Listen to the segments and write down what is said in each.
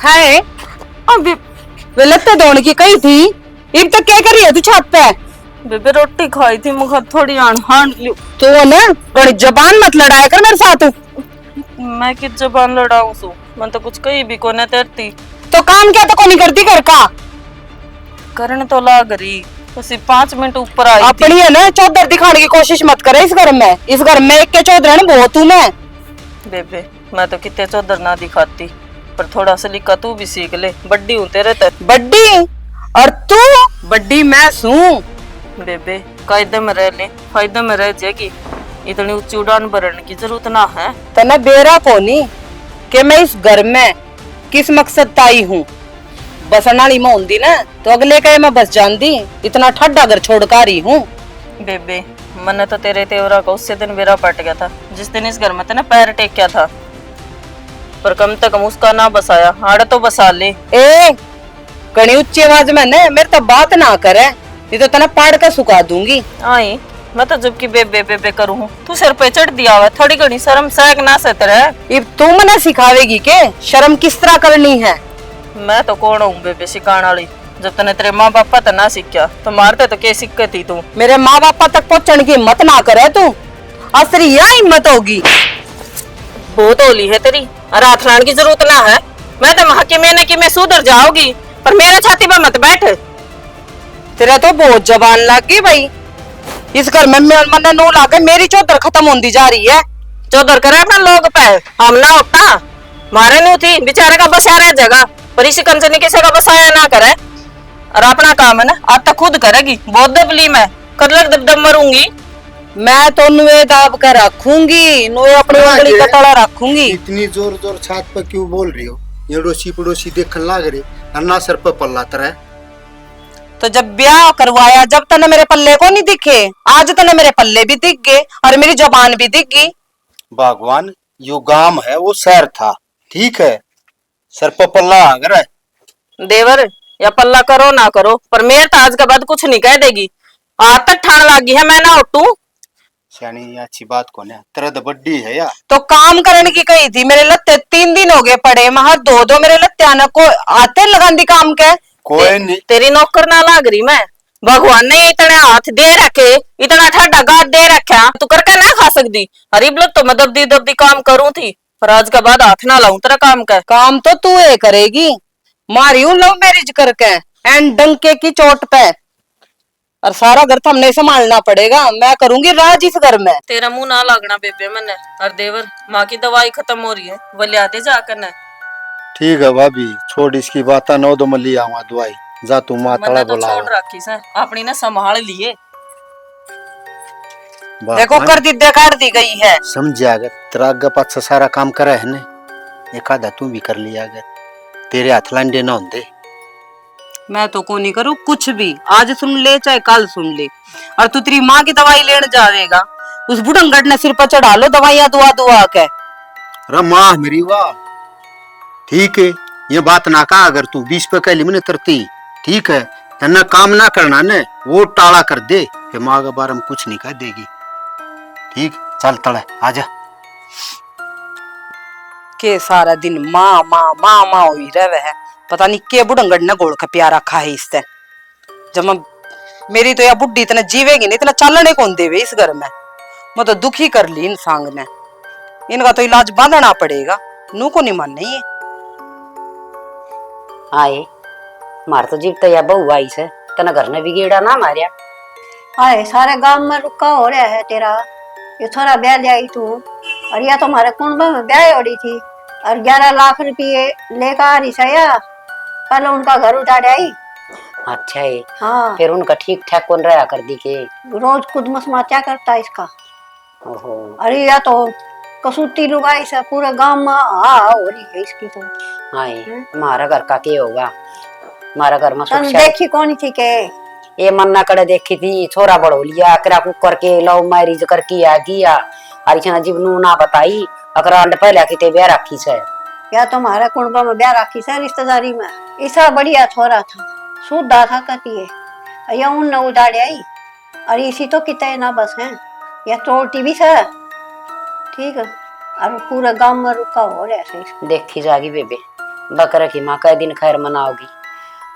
है अभी लत्ते धोने की कही थी। एक तो क्या कर रही है तू छत पे? बेबे रोटी खाई थी मुझे थोड़ी हांड ली। तो ना थोड़ी जबान मत लड़ाया कर मेरे साथ। मैं किस जबान लड़ाऊं सु? मैं तो कुछ कही भी कोने तेरती। तो काम क्या तो कोनी करती घर का? करने तो लाग रही तो सिर्फ 5 मिनट ऊपर आई थी। अपनी है ना चौधर दिखाने की कोशिश मत करे इस घर में। इस घर में एक के चौधर है ना बहुत हूं मैं। बेबे मैं तो कितने चौधर ना दिखाती, पर थोड़ा सा लिखा तू भी सीख ले। बड्डी हूं तेरे तक। बड्डी और तू बड्डी मैं सूं। बेबे कायदे में रह ले, फायदे में रह जाएगी। इतनी ऊंची उड़ान भरने की जरूरत ना है। तना बेरा कोनी कि मैं इस घर में किस मकसद ताई हूँ। बसनाली में होंदी ना तो अगले कहे मैं बस जानती। इतना ठड्डा घर छोड़कर ही हूँ। बेबे मैंने तो तेरे तेवरा का उससे दिन बेरा पट गया था जिस दिन इस घर में तेने पैर टेक किया था। पर कम से कम उसका ना बसाया, हाड़ तो बसा ले। ए कड़ी उच्ची आवाज में न मेरे तो बात ना करे, ये तो तना पाड़ कर सुखा दूंगी। आई मैं तो जब की बेबे बेबे करूँ तू सिर पे चढ़ दिया हुआ। थोड़ी घनी शर्म सहक ना सत रहे। ये तू मने सिखावेगी के शर्म किस तरह करनी है? मैं तो कौन हूँ बेबे सिखाने वाली? जब तने तेरे माँ बापा तो ना सीखा तो मारते तो के सीख थी तू। मेरे माँ बापा तक पहुंचने की हिम्मत ना करे तू। असरी यह हिम्मत होगी। बहुत होली है तेरी, रात लाने की जरूरत ना है। मैं तो वहां की मैंने कि मैं सुधर जाओगी, पर मेरे छाती पर मत बैठ। तेरा तो बहुत जबान लग गई भाई। इस घर में मन नू लागे मेरी चौधर खत्म होती जा रही है। चौधर करे अपना लोग पे, हम ना उठा मारे नहीं थी बेचारे का बसा रहे जगह, पर इसी कंजनी किसी का बसाया ना करे। और अपना काम है ना आज तक खुद करेगी। बहुत दबली मैं कर लग दब दब मरूंगी। मैं तो नुए दाब कर रखूंगी, नुए अपनी उंगली का तड़ा रखूंगी। इतनी जोर जोर छात पर क्यों बोल रही हो? ये डोसी पड़ोसी देखने लाग रही, अन्ना सर पर पल्ला तरह। तो जब ब्याह करवाया जब तने मेरे पल्ले को नहीं दिखे, आज तने मेरे पल्ले भी दिख गए और मेरी जबान भी दिख गई। भगवान यो गांव है वो शहर था, ठीक है? सर पर पल्ला आ रहा है। देवर या पल्ला करो ना करो, पर मेरे तो आज के बाद कुछ नहीं कह देगी। आज तक ठान लागी है मैं ना उठू। सियानी ये अच्छी बात कौन है? तेरा तो बड्डी है यार। तो काम करने की कही थी। मेरे लत्ते 3 दिन हो गए पड़े, महा दो मेरे लत्ते आना को आते लगांदी काम के। कोई नहीं। तेरी नौकर ना लाग रही मैं। भगवान ने इतने हाथ दे रखे, इतना ठंडा गाद दे रखा, तू करके ना खा सकती। गरीब लोग तो मैं दबदी दबदी काम करूं थी, पर आज के बाद हाथ ना लाऊं तेरा काम का। काम तो तू ये करेगी, मारी हूं लव मैरिज करके एंड डंके की चोट पे। और सारा घर तो हमने संभालना पड़ेगा। मैं करूंगी राज इस घर में। तेरा मुंह ना लागना बेबे मैंने। और देवर माँ की दवाई खत्म हो रही है, वो लिया दे जाकर न। ठीक है भाभी, छोड़ इसकी बात। नौ दो मल्ली आवा दवाई जा, तू माँ तड़ा मैंने तो बोला छोड़ रखी से अपनी ने संभाल लिए। देखो कर दी काट दी गई है। समझिया अगर तेरा अग्गा पाछा सारा काम करा है ने, एक आधा तू भी कर लिया अगर तेरे हाथ लांडे ना होंदे। मैं तो को नहीं करूँ कुछ भी। आज सुन ले चाहे कल सुन ले। और तू तेरी माँ की दवाई लेने जाएगा, उस बुढ़ंगट ने सिर पर चढ़ा लो दवाइयां दुआ दुआ के। अरे माँ मेरी वाह, ठीक है ये बात ना कहा। अगर तू 20 पे कह मैंने तरती, ठीक है? तेना काम ना करना ने वो टाला कर दे, फिर माँ के बारे में कुछ नहीं कह देगी। ठीक चल तड़े आजा। के सारा दिन माँ माँ माँ माँ हुई रहे है। पता नहीं के बुढ़ंगड़ ने गोड़ का प्यार रखा है इससे। जब मैं मेरी तो यह बुढ़ी इतना जीवेगी नहीं, इतना चलने कौन देवे इस घर में। मैं तो दुखी कर ली इन सांग ने। इनका तो इलाज बांधना पड़ेगा। नू को नहीं मानने ये। आए मार तो जीव तो या बहू आई से तना घर ने बिगेड़ा ना मारिया। आए सारे गांव में रुका हो रहा है तेरा। ये थोड़ा ब्याह जाई तू, और या तो हमारे कुंभ में ब्याह हो रही थी और 11 लाख रुपये लेकर आ रही सया। पहले उनका घर उतार आई। अच्छा है। हाँ फिर उनका ठीक ठाक कौन रहा कर दी के? रोज खुद मसमाचा करता है इसका। ओहो। अरे या तो कसूती लुगाई से पूरे गांव में हो रही है इसकी तो। आए मारा घर का के होगा? मारा घर में सुख शांति देखी कौन थी के? ये मन्ना कड़े देखी थी छोरा बड़ो लिया करा कुकर के लव मैरिज करके आ गया। अरे जीवनू ना बताई अकरा पहले किते ब्याह रखी से। या तो हमारा कुंभ में ब्याह रखी से रिश्तेदारी में। ऐसा बढ़िया छोरा था, सुधा था कहती है। या उन न उदाड़े आई और इसी तो कितने ना बस हैं या तोड़ती भी से। ठीक है और पूरा गांव में रुका हो रहा है। देखी जागी बेबे बकर की माँ कई दिन खैर मनाओगी।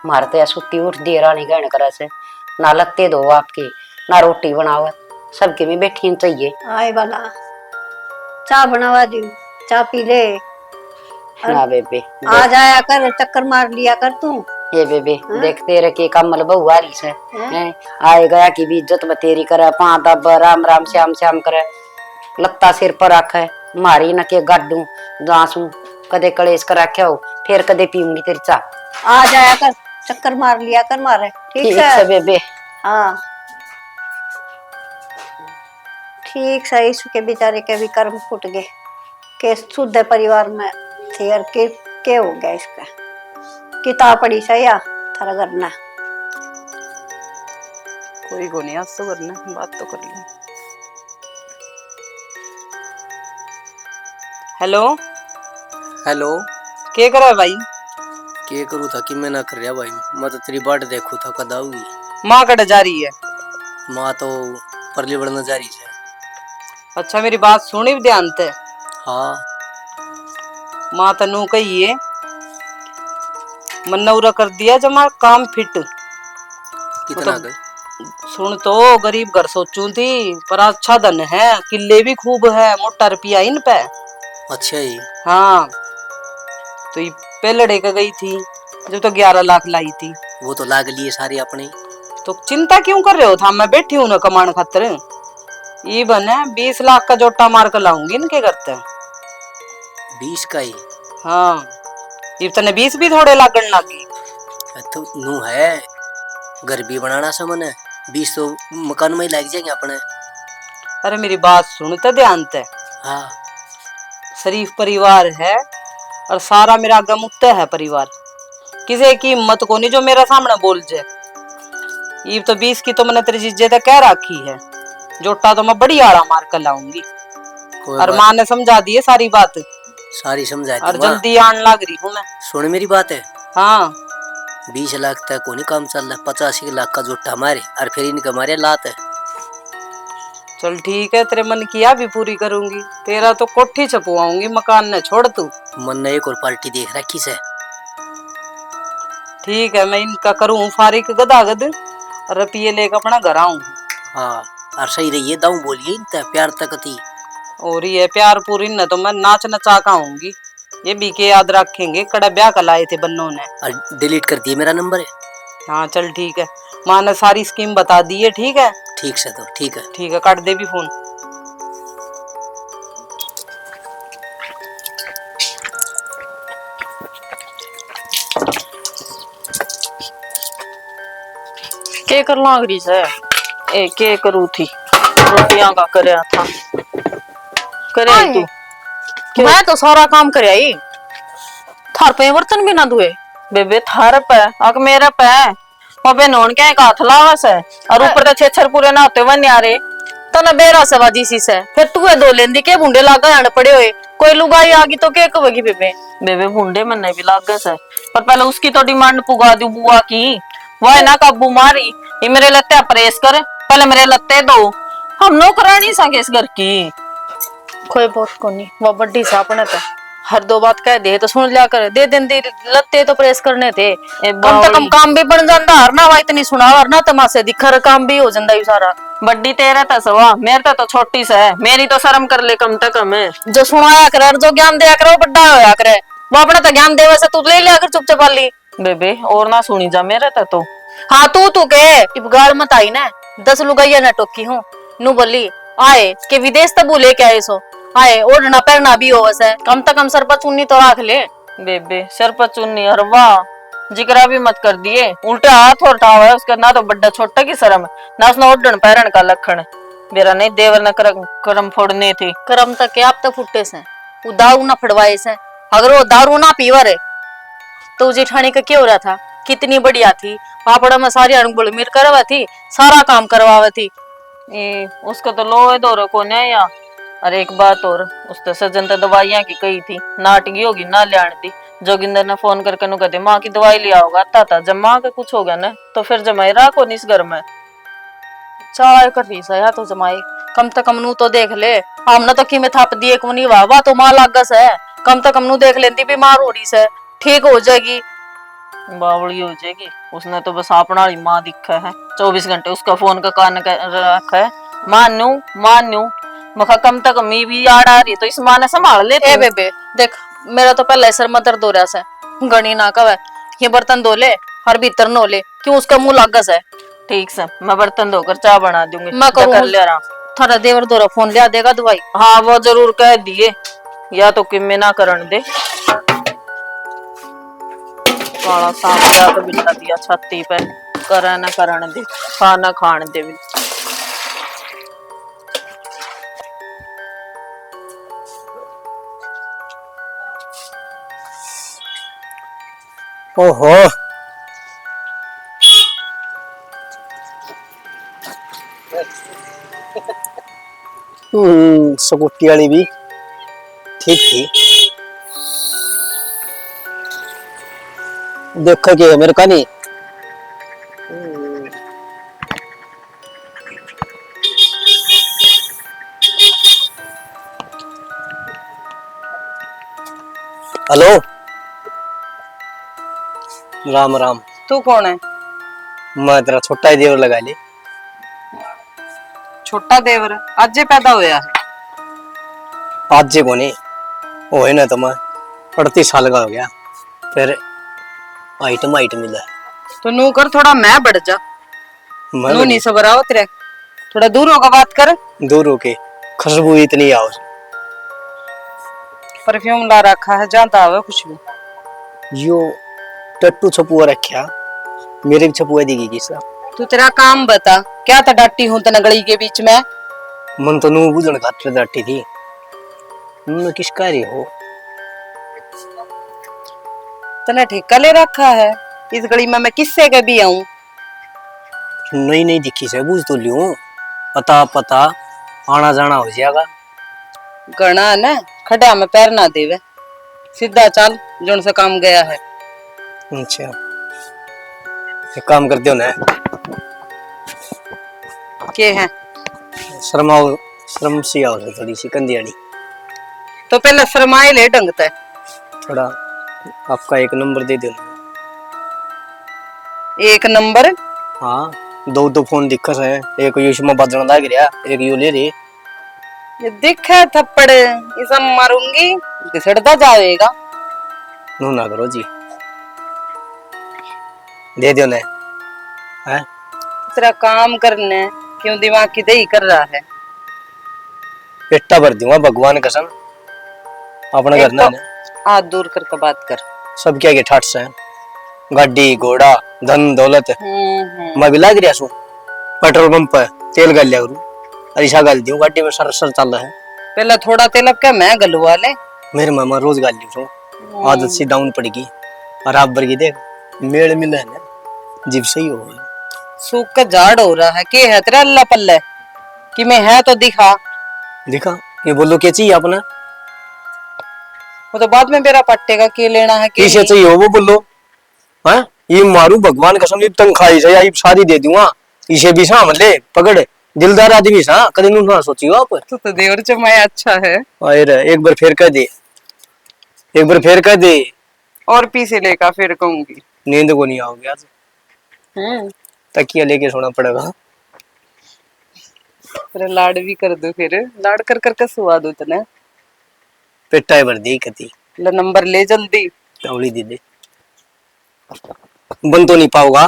मारे तो या सुती उठ दी रानी गहन करे से, ना लत्ते दो आपके, ना रोटी बनाओ, सबके भी बैठी चाहिए। आए वाला चाय बनवा दी, चाय पी ले। ना बेबे आ जाया कर, चक्कर मार लिया कर तू। ये बेबे देखते रहे कि कमल बहु आ रही से हैं? आए गया की भी इज्जत बतेरी करे, पा दब राम राम श्याम श्याम करे, लत्ता सिर पर रखे, मारी न के गाडू जासू कदे कलेश कर रखे हो, फिर कदे पीऊंगी तेरी चाह। आ जाया कर, चक्कर मार लिया कर मारे। ठीक ठीक है से बेबे। हाँ ठीक सही। इसके बेचारे के भी कर्म फूट गए के शुद्ध परिवार में थे और के हो गया इसका। किताब पढ़ी सया थारा करना। कोई को नहीं, आज तो करना बात तो कर ली। Hello hello. के कर रहा है भाई? के करूँ था कि मैं ना कर रहा भाई, मैं तो तेरी बाट देखू था कद आऊगी। माँ कट जा रही है? माँ तो परली बढ़ना जा रही है। अच्छा मेरी बात सुनी ध्यान से। हाँ माँ तनु कही है मन्नौरा कर दिया जमा काम फिट। कितना मतलब कर? सुन तो गरीब घर सोचू थी, पर अच्छा धन है, किले भी खूब है, मोटा रुपया इन पे। अच्छा ही। हाँ तो ये पहले का गई थी जो तो 11 लाख लाई थी। वो तो लाग लिए सारी अपनी। तो चिंता क्यों कर रहे हो? था मैं बैठी हूं ना कमाने खातर। ये बने 20 लाख का जोटा मार कर लाऊंगी इनके करते। 20 का ही? हाँ ये तने 20 भी थोड़े लागण लागी। तो नू है घर भी बनाना समन है, 20 तो मकान में ही लग जाएंगे अपने। अरे मेरी बात सुन तो ध्यान से। हाँ शरीफ परिवार है और सारा मेरा आगे मुत्ते है परिवार, किसी की हिम्मत को नहीं जो मेरा सामने बोल जाए। ये तो 20 की तो मैंने तेरी जीजे तक कह रखी है, जोटा तो मैं बड़ी आड़ा मार कर लाऊंगी। और माँ ने समझा दी है सारी बात, सारी समझा दी और माँ। जल्दी आने लग रही हूँ मैं। सुन मेरी बात है। हाँ 20 लाख तक को नहीं काम चल रहा, 85 लाख का जोटा मारे और फिर इनका मारे लात है। चल ठीक है, तेरे मन की भी पूरी करूंगी। तेरा तो कोठी छपवाऊंगी, मकान न छोड़ तू। मन ने एक और पार्टी देख रखी से। ठीक है मैं इनका करूँ फारिक गदागद और रुपये लेकर अपना घर आऊं। हाँ और सही रही है दाऊ बोलिए इनता प्यार तक थी। और ये प्यार पूरी न तो मैं नाच नचा का आऊंगी। ये भी के याद रखेंगे कड़ा ब्याह का लाए थे बन्नों ने। और डिलीट कर दिए मेरा नंबर है। हाँ चल ठीक है, माँ ने सारी स्कीम बता दी है। ठीक है ठीक से तो ठीक है। ठीक है, काट दे भी फोन। के कर लाग रही से? ए के करू थी, रोटियां का करया था। करे तू? मैं तो सारा काम करया ही, थार पे बर्तन भी ना धोए। बेबे थार पे अक मेरे पे अबे नोन के हाथ लावस है और ऊपर तो छेछर पूरे नहाते हुए न्यारे तना बेरा से बाजी सी से। फिर तू ए दो लेंदी के बुंडे लागा जाने पड़े हुए, कोई लुगाई आगी तो के कहेगी बेबे? बेबे बुंडे मन भी लाग गए, पर पहले उसकी तो डिमांड पुगा दी बुआ की। वह ना काबू मारी, ये मेरे लत्ते प्रेस कर, पहले मेरे लत्ते दो। हम नौकरानी सा इस घर की कोई बहुत को नहीं, वो बड्डी सा अपने तो हर दो बात कह दे तो सुन लिया कर। दे दिन दी लत्ते तो प्रेस करने थे, कम तो कम काम भी बन जाता। हर ना वाई इतनी सुना और ना तमाशे दिखर काम भी हो जाता है सारा। बड्डी तेरे तो सवा, मेरे तो छोटी सा है, मेरी तो शर्म कर ले कम तक कम है। जो सुनाया करे जो ज्ञान दिया करे वो बड्डा होया करे, वो अपना तो ज्ञान देवे से तू ले लिया कर चुपचाप ली। बेबे और ना सुनी जा मेरे तो। हाँ तू के गाड़ मत आई ना, 10 लुगाइया न टोकी हूँ नू बोली आए के विदेश तबू लेके आए सो आए ओढ़ना पहनना भी हो वैसे, कम से कम सर पर चुन्नी तो रख ले। बेबे सर पर चुन्नी और वाह जिक्रा भी मत कर दिए, उल्टे हाथ और उठावा है उसका, ना तो बड्डा छोटा की शर्म ना उसने ओढ़न पहरन का लक्षण। मेरा नहीं देवर न करम फोड़ने थे। करम तक आप तो फुटे से वो दारू ना फड़वाए से, अगर वो दारू ना पीवर है तो जेठानी का क्या हो रहा था? कितनी बढ़िया थी, पापड़ा में सारी अणगुल मिर करवा थी, सारा काम करवा थी। उसका तो लोहे दौरे को नहीं। और एक बात और, उसने सजन तो दवाइयां की कही थी, नाटगी होगी ना लियान थी। जोगिंदर ने फोन करके नु कहते माँ की दवाई लिया होगा आता था, जब माँ का कुछ हो गया ना तो फिर जमाई रहा को इस घर में। चाय कर रही सा तो जमाई कम से कम नू तो देख ले, हमने तो कि में थाप दिए को नहीं वाह तो माँ लागस है, कम से कम नू देख लेती बीमार हो रही से, ठीक हो जाएगी। बावड़ी हो जाएगी। उसने तो बस अपना ही माँ दिखा है, 24 घंटे उसका फोन का कान रखा है। मानू मखा कम तक मी भी याद आ रही तो इस माँ ने संभाल ले। ए बेबे देख, मेरा तो पहले सर में दर्द हो रहा है, गणी ना कवे ये बर्तन धो ले हर भीतर नो ले, क्यों उसका मुंह लागस है। ठीक से मैं बर्तन धोकर चाय बना दूंगी। मैं कर ले रहा थारा देवर दोरा फोन लिया देगा दवाई। हाँ वो जरूर कह दिए, या तो किम्मे ना करन दे। काला सांप या तो बिल्ला दिया छाती पे, करे ना करन दे, खाना खान दे भी। ओहो, स्कूटी वाली भी ठीक थी। देखो कि मेरे का नहीं। हेलो, राम राम। तू कौन है? मैं तेरा छोटा ही देवर लगा ले। छोटा देवर आज जे पैदा होया है? आज जे कोने वो है ना, तो मैं 38 साल का हो गया, फिर आइटम मिला। तो नू कर थोड़ा मैं बढ़ जा, मैं नू नहीं सबराओ तेरे, थोड़ा दूर होकर बात कर। दूर होके खुशबू इतनी आओ। परफ्यूम ला रखा है, जानता है कुछ भी। यो टट्टू छपुआ रखा, मेरे भी छपुआ देगी किसा। तू तेरा काम बता, क्या था डाटी हूं तना गली के बीच में? मन तो नू बुझण खातिर डाटी थी। मैं किस कार्य हो? तने ठेका ले रखा है इस गली में, मैं किससे के भी आऊं? नहीं दिखी से बुझ तो लियो, पता आना जाना हो जाएगा। गणा ना खड़ा में पैर ना देवे, सीधा चल जोन से काम गया है। अच्छा, एक काम करते हो ना, के है? शर्म सी आओ थोड़ी सी कंदियाड़ी। तो पहले शर्माए ले ढंगता है। थोड़ा आपका एक नंबर दे दो। एक नंबर? हाँ, दो फोन दिक्कत है, एक युष्मा बादल लग रहा, एक यू ले रही। ये दिखे थप्पड़ इसे मारूंगी, घिसड़ता जाएगा। नू ना करो जी, दे दो ना। है तेरा काम करने क्यों दिमाग की दही कर रहा है? पेटा भर दूंगा भगवान कसम, अपना करना है। हाथ दूर करके बात कर। सब क्या के ठाट से गाड़ी घोड़ा धन दौलत मैं भी लाग रहा सू पेट्रोल पंप पर तेल गाल लिया करूं, ऐसा गाल दियो गाड़ी में सर चल रहा है। पहले थोड़ा तेल अब क्या मैं गलवा ले। मेरे मामा रोज गाल ली, आदत सी डाउन पड़ेगी। और आप बरगी देख मेल मिला है ना, जीव सही हो गया। सूख का झाड़ हो रहा है, के है तेरा अल्लाह पल्ले कि मैं है तो दिखा। ये बोलो क्या चाहिए अपना? वो तो बाद में मेरा पट्टेगा, के लेना है के किसे चाहिए वो बोलो। है ये मारू भगवान कसम, ये तनखाई से आई सारी दे दूंगा। इसे भी साम ले पकड़, दिलदार आदमी सा कभी नू ना सोची हो आप। तो देवर जमाया अच्छा है। अरे एक बार फिर कह दे, एक बार फिर कह दे। और पीछे लेकर फिर कहूंगी। नींद को नहीं आओगे आज, तकिया लेके सोना पड़ेगा। तेरा लाड भी कर दो, फिर लाड कर कर के सुवा दो तने। पेटा भर दी कती ले नंबर ले जल्दी। कौड़ी दे दे, बन तो नहीं पाओगा।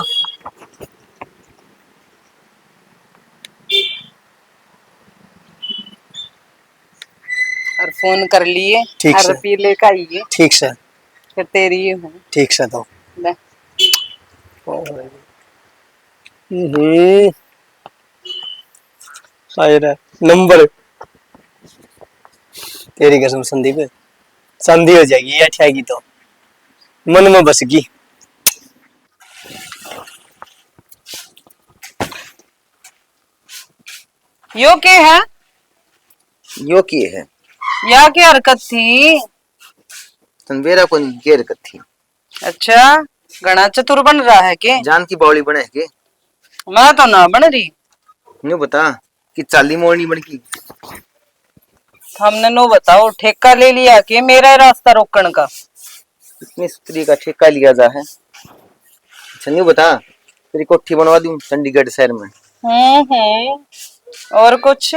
और फोन कर लिए, ठीक और से। पी लेकर आइए, ठीक से, फिर तेरी ही हूँ। ठीक से तो ले नंबर तेरी कसम संदीप, संधि हो जाएगी ये अठाएगी तो मन में बसगी। यो के है? यो की है या क्या हरकत थी? तनवेरा को की हरकत थी। अच्छा, घना चतुर बन रहा है के? जान की बावली बने के? मैं तो ना बन रही। न्यू बता कि चाली मोड़नी बन की। हमने नो बताओ, ठेका ले लिया कि मेरा रास्ता रोकने का? इतनी स्त्री का ठेका लिया जा है। अच्छा न्यू बता, तेरी कोठी बनवा दूं चंडीगढ़ शहर में। और कुछ?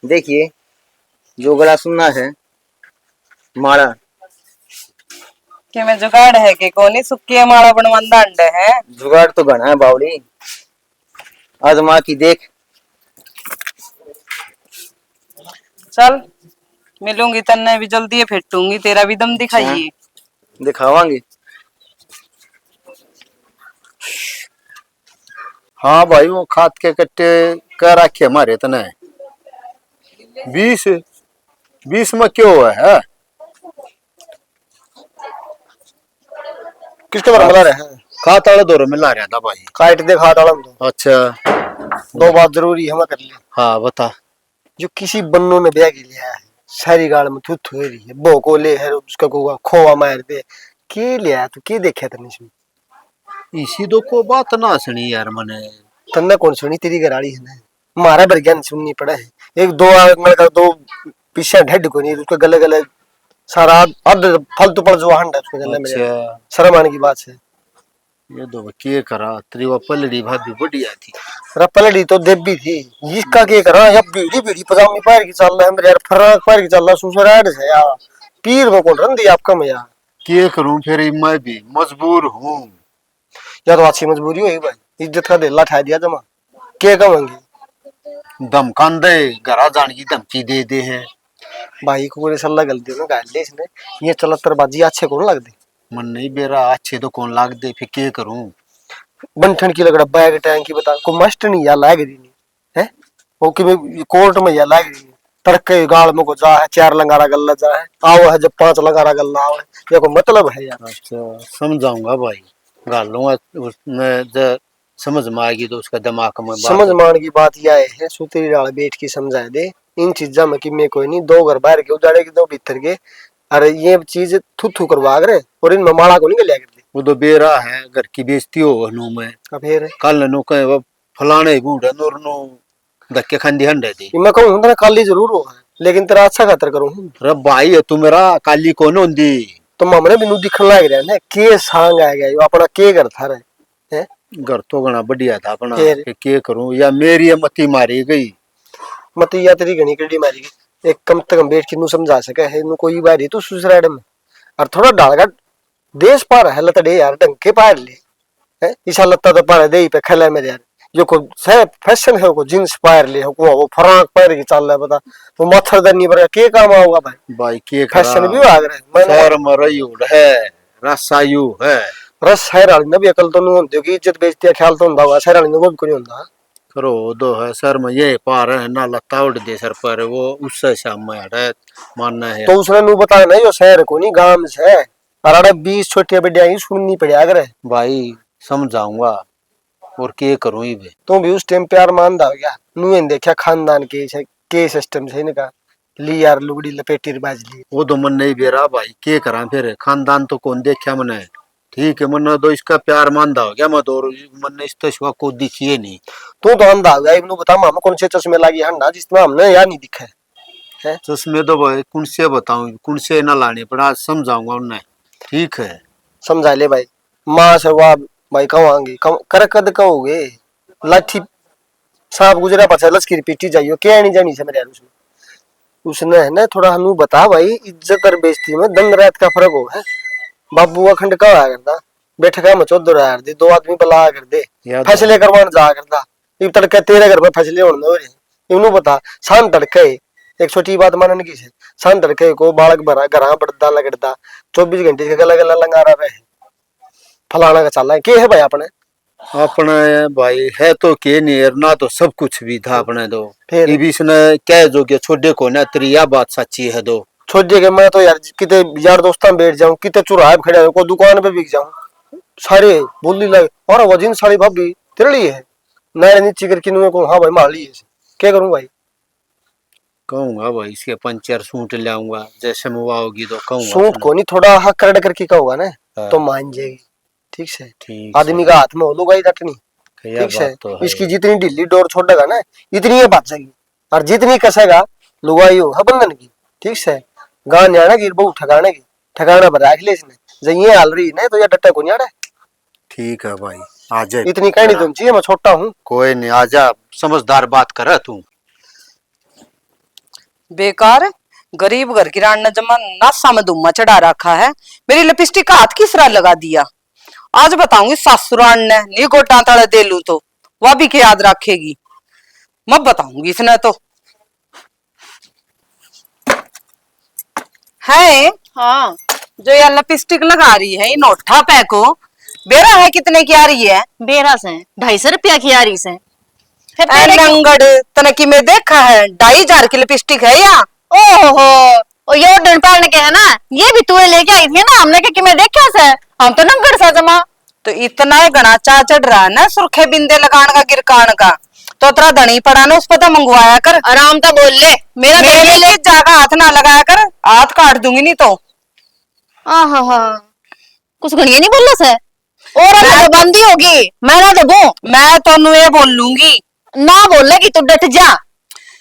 देखिए, जो गला सुनना है माला, कि मैं जुगाड़ है कि कोनी सुक्की माला बनवांदा अंडे है। जुगाड़ तो घना है बावड़ी, आजमा की देख। चल मिलूंगी तन्ने भी जल्दी फेटूंगी, तेरा भी दम दिखाइए। दिखावांगे। हाँ भाई, वो खाद के कट्टे कर रखे हमारे तने 20 में क्यों हुआ है? किसके बारे में मिला रहे हैं? खाद वाले दौर मिला रहा था भाई। काट दे खाद वाला तो। अच्छा, दो बात जरूरी है मैं कर लिया। हाँ बता। जो किसी बन्नों ने ब्याह के लिया है, सारी गाड़ में थू थू रही है, बो को ले है उसका को खोवा मार दे, के लिया तू के देखा तने इसमें? इसी दो को बात ना सुनी यार मने। तन्ने कौन सुनी? तेरी घराड़ी है ना, मारा भर ज्ञान सुननी पड़ा है। एक दो आंगन का दो पीछे ढेड को नहीं, उसके गले गले सारा अद फालतू पड़ जो हंडा उसके गले में। अच्छा, शर्म आने की बात है। ये दो के करा तेरी वो पलड़ी भाभी बढ़िया थी। रपलड़ी तो देवी थी, इसका के करा या बीड़ी बीड़ी पजामी पैर की चल रहा है मेरे यार, फराक पैर की चल रहा सुसराड से यार, पीर में कौन रंदी आपका मैं यार। के करूं फिर, मैं भी मजबूर हूँ। या तो अच्छी मजबूरी हुई भाई, इज्जत का दिल्ला ठा दिया जमा, के कहेंगे? धमकान दे, घरा जाने की धमकी दे दे है। भाई को पूरे सल्ला गलती में गाल दे इसने, ये चलतरबाजी अच्छे कौन लग दे? मन नहीं बेरा अच्छे तो कौन लाग दे, फिर के करूं? बंठन की लगड़ा बैग टैंक की बता को मस्ट नहीं या लाग रही नहीं है, वो कि कोर्ट में या लाग रही नहीं, तड़के गाल में को जा है 4 लंगारा गल्ला जा है, आओ है जब 5 लंगारा गल्ला आओ है, ये को मतलब है यार। अच्छा, समझाऊंगा भाई, गाल लूंगा उसने जब समझ में आएगी तो उसका दिमाग में समझ मान की बात यह है, सुतेरी डाल बैठ की समझा दे इन चीजा में कि मैं कोई नहीं, 2 घर बाहर के उजाड़े के 2 भीतर के, अरे ये चीज थू थू करवा करे और इन माला को नहीं गलिया कर दे। वो तो बेरा है, घर की बेइज्जती हो नु में अब फिर कल नु कहे वो फलाने बूढ़ा नूर नु धक्के खांदी हंडे दी। मैं कहूँ ना काली जरूर हो है, लेकिन तेरा अच्छा खातर करूँ। रे भाई है तू मेरा, काली कौन होंदी? तो मामने बिनु दिखन लग रहा है ना, के सांग आ गया यो अपना के घर था रे है। घर तो घना बढ़िया था अपना, फिर? के करूं या मेरी मती मारी गई। मत या तेरी घनी कड़ी मारी गई, एक कम से कम बैठ के नु समझा सके है नु कोई बारी तू सुसराड़ में, और थोड़ा डालगा देश पार है लतड़े यार, ढंग के पार ले है, ईसा लत्ता तो पार दे पे खेले मेरे यार, जो को से फैशन है को जींस पार ले को वो फराक पैर की चल रहा है बता, वो मच्छरदानी पर के काम आऊंगा भाई? भाई के फैशन भी आ रहा है, मैं शहर में रयूड़ है, रसायु है। रस है रानी ने भी अकल तो नहीं होती कि इज्जत बेइज्जती खयाल तो होता है रानी ने वो भी कोई नहीं होता। करो दो है सर में ये पार है ना, लता उड़ दे सर पर, वो उससे शाम में है मानना है। तो उसने नु बताया ना यो शहर को नहीं गांव से है, अरे 20 छोटे बड़िया ही सुननी पड़िया करे। भाई समझाऊंगा और के करूं ही बे। तो भी उस टाइम प्यार मान दा क्या नु देखा खानदान के सिस्टम से इनका ली यार लुगड़ी लपेटी बाज ली। वो तो मन नहीं बेरा भाई, के करा फिर, खानदान तो कौन देखा मैंने, ठीक है मन तो इसका प्यार मानदा हो गया, मैं तो मन ने इस तो को दिखिए नहीं। तो अंधा हो गया, एक नु बता मामा कौन से चश्मे लागी हंडा जिसमें हमने यार नहीं दिखा है। चश्मे तो भाई कौन से बताऊं, कौन से ना लाने पड़ा, समझाऊंगा उन्हें, ठीक है समझा ले भाई। माँ से वाह भाई कहोगे कर कद कहोगे, लाठी सांप गुजरा पचा लश्कर पीटी जाइयो क्या नहीं जानी से मेरे यार उसमें, उसने है ना थोड़ा हनु बता भाई, इज्जत और बेइज्जती में दंड रात का फर्क हो है। बाबू अखंड का आया करता बैठका में 14 यार दे 2 आदमी बुला कर दे, फैसले करवाने जा करता, इब तड़के तेरे घर पे फैसले होने हो रहे इनु बता। शान तड़के एक छोटी बात मानने की है, शान तड़के को बालक भरा घरा बढ़ता लगता 24 घंटे के गला गला लंगारा रहे फलाना का चल रहा है के है भाई अपने भाई है तो के नहीं ना, तो सब कुछ भी था अपने तो फिर ये भी इसने क्या जो कि छोड़े को ना, तेरी यह बात सच्ची है दो छोड़ के मैं तो यार किते यार दोस्तां बैठ जाऊं, किते चुराहे खड़े हो को दुकान पे बिक जाऊं, सारे बोलने लगे और वजिन साड़ी भाभी तेरे लिए है नए नीचे करके नुए को हाँ भाई मार लिए क्या करूं भाई? कहूंगा भाई इसके 5-4 सूट ले आऊंगा, जैसे मुआ होगी तो कहूंगा। सूट को नहीं थोड़ा हक कर करके कहोगा ना हाँ। तो मान जाएगी, ठीक से ठीक आदमी का हाथ में हो लुगाई डटनी, ठीक से तो इसकी जितनी ढीली डोर छोड़ेगा ना इतनी ये बाजेगी, और जितनी कसेगा लुगाई हो बंधन की, ठीक से गान जाना की बहु ठकाने की ठकाना पर राख ले इसने जइए हाल रही नहीं तो ये डटे को नहीं ठीक है भाई आ जाए। इतनी कहनी तुम चाहिए, मैं छोटा हूँ। कोई नहीं, आजा, समझदार बात कर तू। बेकार गरीब घर की रान ने जमा नासा में धुम्मा चढ़ा रखा है। मेरी लिपस्टिक का हाथ किस तरह लगा दिया। आज बताऊंगी सासुरान ने नी गोटा तड़े दे लू तो वह भी क्या याद रखेगी। मैं बताऊंगी इसने तो है। हाँ जो यार लिपस्टिक लगा रही है इन नोठा पे को बेरा है कितने की आ रही है। बेरा से 250 रुपया की आ रही से। लंगड़ तने की में देखा है 2500 की लिपस्टिक है या। ओहो और ये डन पालने के है ना, ये भी तू लेके आई थी ना, हमने कि मैं देखा से हम तो नंगड़ सा जमा। तो इतना ही घना चा चढ़ रहा है ना सुरखे बिंदे लगान का गिरकान का, तो तेरा धनी पड़ा ना उस पर तो मंगवाया कर। आराम तो बोल ले, मेरा मेरे लिए जागा हाथ ना लगाया कर, हाथ काट दूंगी नहीं तो। आहा कुछ घड़िया नहीं बोल से और बंदी होगी मैं ना दबू। मैं तो ये बोल लूंगी ना बोलेगी तू डट जा।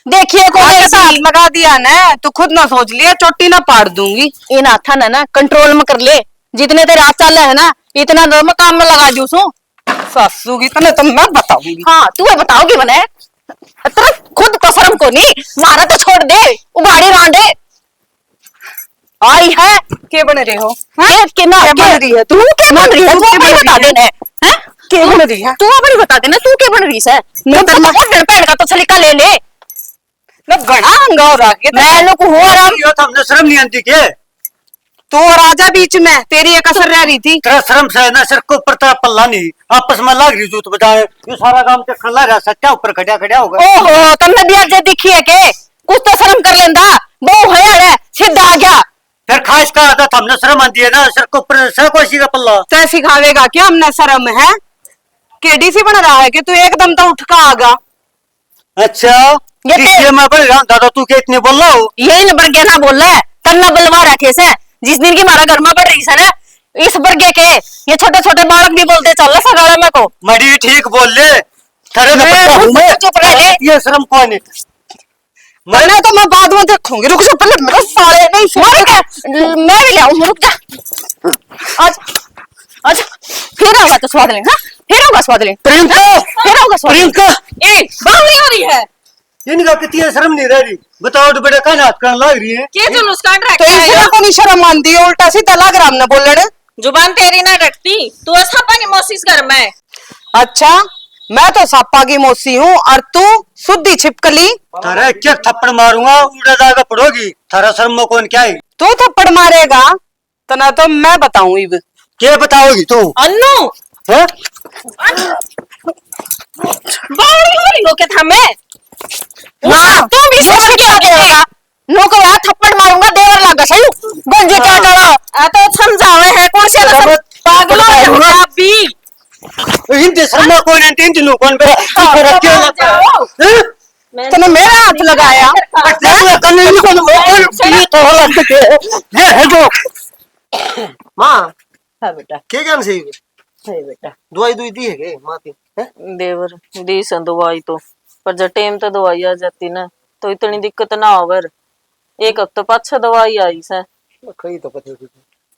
देखिए को हाथ लगा दिया ना, तू खुद ना सोच लिया चोटी ना पाड़ दूंगी। इन हाथा ना कंट्रोल में कर ले, जितने तेरे हाथ चल रहे है ना इतना तो मैं काम में लगा जूसू। सासू की तने तो मैं बताऊंगी। हाँ तू है बताओगी मैंने, तेरा खुद को शर्म को नहीं, मारा तो छोड़ दे उगाड़ी रांडे। आई है के बन रहे हो के ना क्या बन रही है तू क्या बन रही है, तू अपनी बता देना है के बन रही है तू अपनी बता देना तू क्या बन रही है। पहन का तो सलीका ले ले ना घना अंगा हो रहा है। मैं लोग हुआ आराम। यो तो हमने शर्म नहीं आती के। तू और राजा बीच में तेरी एक असर रह रही थी। तेरा शर्म से ना सिर को ऊपर तेरा पल्ला नहीं, आपस में लाग रही जूत बजाए। ये सारा काम ते खल्ला रहा सच्चा ऊपर खड़ा खड़ा होगा। ओहो तुमने भी आज दिखी है के कुछ तो शर्म कर लेंदा, बहु है सीधा आ गया। फिर खास का आदत हमने शर्म आती है ना, सिर को ऊपर से कोई का पल्ला। तै सिखावेगा क्या हमने शर्म है। केडी सी बन रहा है कि तू एकदम तो उठ का आगा। अच्छा ये इसलिए मैं बोल रहा हूँ दादा तू क्या इतने बोल रहा हो। यही नंबर क्या ना बोल रहा है तन्ना बलवा रखे से जिस दिन की हमारा घर में बढ़ रही है ना इस बर्गे के ये छोटे छोटे बालक भी बोलते चल सगाड़ा में को मरी ठीक बोल ले। तेरे चुप रह ले। ये शर्म कौन है। मैंने तो मैं बाद में देखूंगी, रुक जा पहले मेरे साले नहीं मैं भी लाऊं, रुक जा। आज आज फिर होगा तो स्वाद लेंगे, फिर होगा स्वाद लेंगे, फिर होगा स्वाद लेंगे। ए बावली हो रही है इनका कितनी शर्म नहीं रह रही। बताओ तो बेटा कहाँ हाथ करने लग रही है। के जुलूस काट रहा तो इसलिए को नहीं शर्म आती है, उल्टा सीधा लग रहा हमने बोलने। जुबान तेरी ना रटती तू ऐसा पानी मोसिस कर मैं। अच्छा मैं तो सापा की मौसी हूँ और तू शुद्धि छिपकली। तारा क्या थप्पड़ मारूंगा उड़ा जाएगा पड़ोगी। थारा शर्म में कौन क्या है। तू थप्पड़ मारेगा तो ना तो मैं बताऊं इब। क्या बताओगी तू। अन्नू हैं? बावली हो रही हो क्या था मैं तू भी समझ गया होगा नो को यार थप्पड़ मारूंगा देवर लागा सही गंजे क्या करो आ तो समझावे है कौन से पागल हो आप भी इनके शर्म में कौन है। तीन दिनों कौन पे तूने मेरा हाथ लगाया। माँ हाँ बेटा के ज्ञान से है बेटा दवाई दुई दी है के माँ की हैं? देवर दी सन दवाई तो पर जब टाइम तो दवाई आ जाती ना तो इतनी दिक्कत ना होवर। एक हफ्ते पाछा दवाई आई से कही तो पता है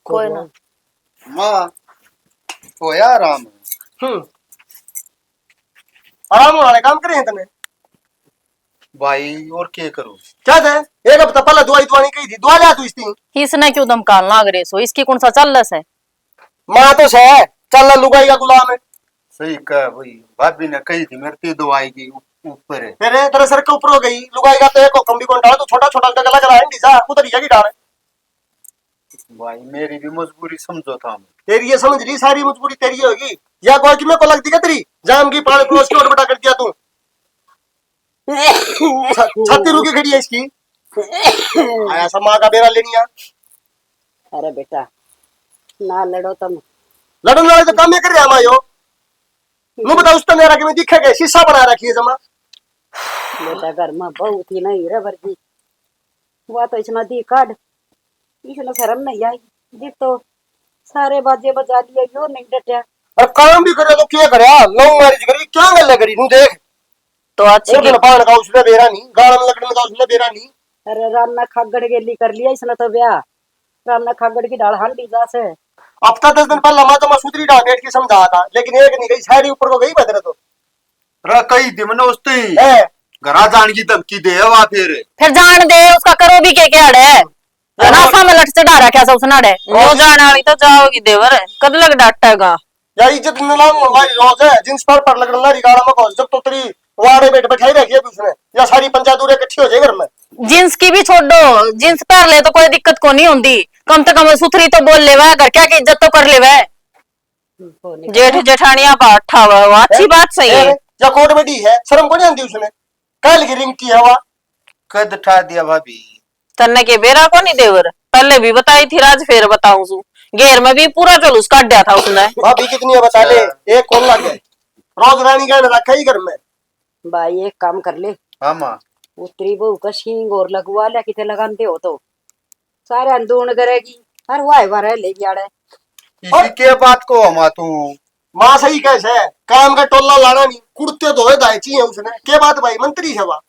कोई ना माँ होया आराम। आराम वाले काम करे हैं तने भाई और क्या करूं। क्या था एक हफ्ता पहले दवाई दवानी कही थी दवा लिया तू इसकी। इसने क्यों दम काल लाग रे सो इसकी कौन सा चल है माँ तो से चल लुगाई का गुलाम है। सही कहा भाई, भाभी ने कही थी मेरी दवाई की ऊपर है। तेरे तेरे सर के ऊपर हो गई लुगाई का तो एक हुक्म भी कौन डाला तो छोटा छोटा जगह लग रहा है नीचा उधर ही जगह डाल। भाई मेरी भी मजबूरी समझो था। तेरी ये समझ रही सारी मजबूरी तेरी होगी या कोई की मेरे को लगती है तेरी जाम की पाल क्रॉस की और बटा कर दिया तू। छाती रुकी खड़ी है इसकी आया सा माँ का बेरा लेनी है। अरे बेटा ना लड़ो तुम। लड़न वाले तो काम ये कर रहे हैं यो नु बता उस मेरा कि मैं दिखे गए शीशा बना रखी है जमा। बेटा घर में बहुत ही नहीं रे वर्गी वो तो इसमें दी काट इसने शर्म नहीं आई जी तो सारे बाजे बजा लिए यो नहीं डटिया। और काम भी करे तो क्या करे लव मैरिज करी क्या गल करी नु देख तो अच्छी और पान का उसने बेरा नहीं गाल में लगने का उसने बेरा नहीं। अरे रामना खागड़ गेली कर लिया इसने तो ब्याह रामना खागड़ की डाल हांडी जा से हफ्ता 10 दिन पहले मैं तो मैं सुधरी डाल बैठ के समझा था, लेकिन एक नहीं गई, सारी ऊपर को गई बदरे तो रा कई दिन में उसते है। घरा जाने की धमकी दे वा फिर जान दे उसका करो भी के अड़े नाफा में लट चढ़ा रखा सब उसने अड़े वो जाने वाली तो जाओगी देवर कद लग डाटेगा यार इज्जत नीलाम हमारी रोज है, जिन्स पर लगना रिगाड़ा में कौन जब तो तेरी वाड़े बैठ बैठाई रखी है उसने, या सारी पंचायत उरे इकट्ठी हो जाए घर में। जींस की भी छोड़ दो, जींस पहन ले तो कोई दिक्कत को नहीं होती, कम से कम सुथरी तो बोल ले वह घर क्या की इज्जत तो कर ले वह जेठ जेठानिया बाठा हुआ अच्छी बात सही है। या कोट बेटी है, शर्म को नहीं आती उसने, कल की रिंग की हवा कद ठा दिया भाभी। तन्ने के बेरा को नहीं देवर पहले भी बताई थी, राज फिर बताऊं सु घेर में भी पूरा जुलूस काट दिया था उसने। भाभी कितनी है बता ले, एक कौन लग गए रोज रानी का रखा ही घर में। भाई एक काम कर ले, हाँ माँ उतरी बहू का शींग और लगवा लिया, कितने लगाते हो तो सारे अंदून करेगी, हर वाह बार ले जाड़े। इसी के बात को हम तू माँ सही कैसे है, काम का टोला लाना नहीं, कुर्ते धोए दायची है उसने, के बात भाई मंत्री सभा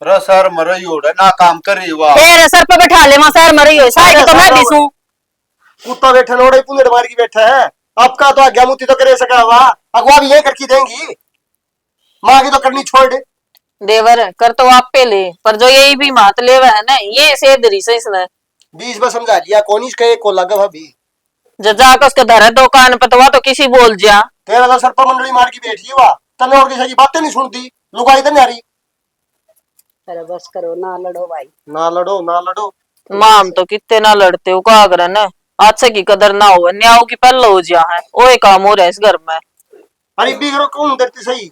रसर मरई ओढ़े ना काम करे वा फिर सर पे बैठा ले वहां सर मरी हो साइड तो मैं दिसू कुत्ता बैठा नोड़े पुंगड़ मार की बैठा है, आपका तो आज्ञा मुक्ति तो करे सका हुआ, अगवा भी ये करके देंगी, माँ की तो करनी छोड़ दे। देवर कर तो आप पे ले, पर जो यही भी मात ले है ना ये से दरी से इसने 20 में समझा लिया, कौन इसका एक को लगा भाभी जजा का उसके धरे दो कान पतवा तो किसी बोल जा तेरा तो सर पर मंडली मार की बैठी हुआ, तने और किसी की बातें नहीं सुनती, लुगाई तो नहीं आ रही। अरे बस करो ना लड़ो भाई, ना लड़ो ना लड़ो, माम तो कितने ना लड़ते हो का अगर न आज से की कदर ना हो न्याओ की पहले हो जा है ओए काम हो रहा है इस घर में। अरे भी करो कौन करती सही,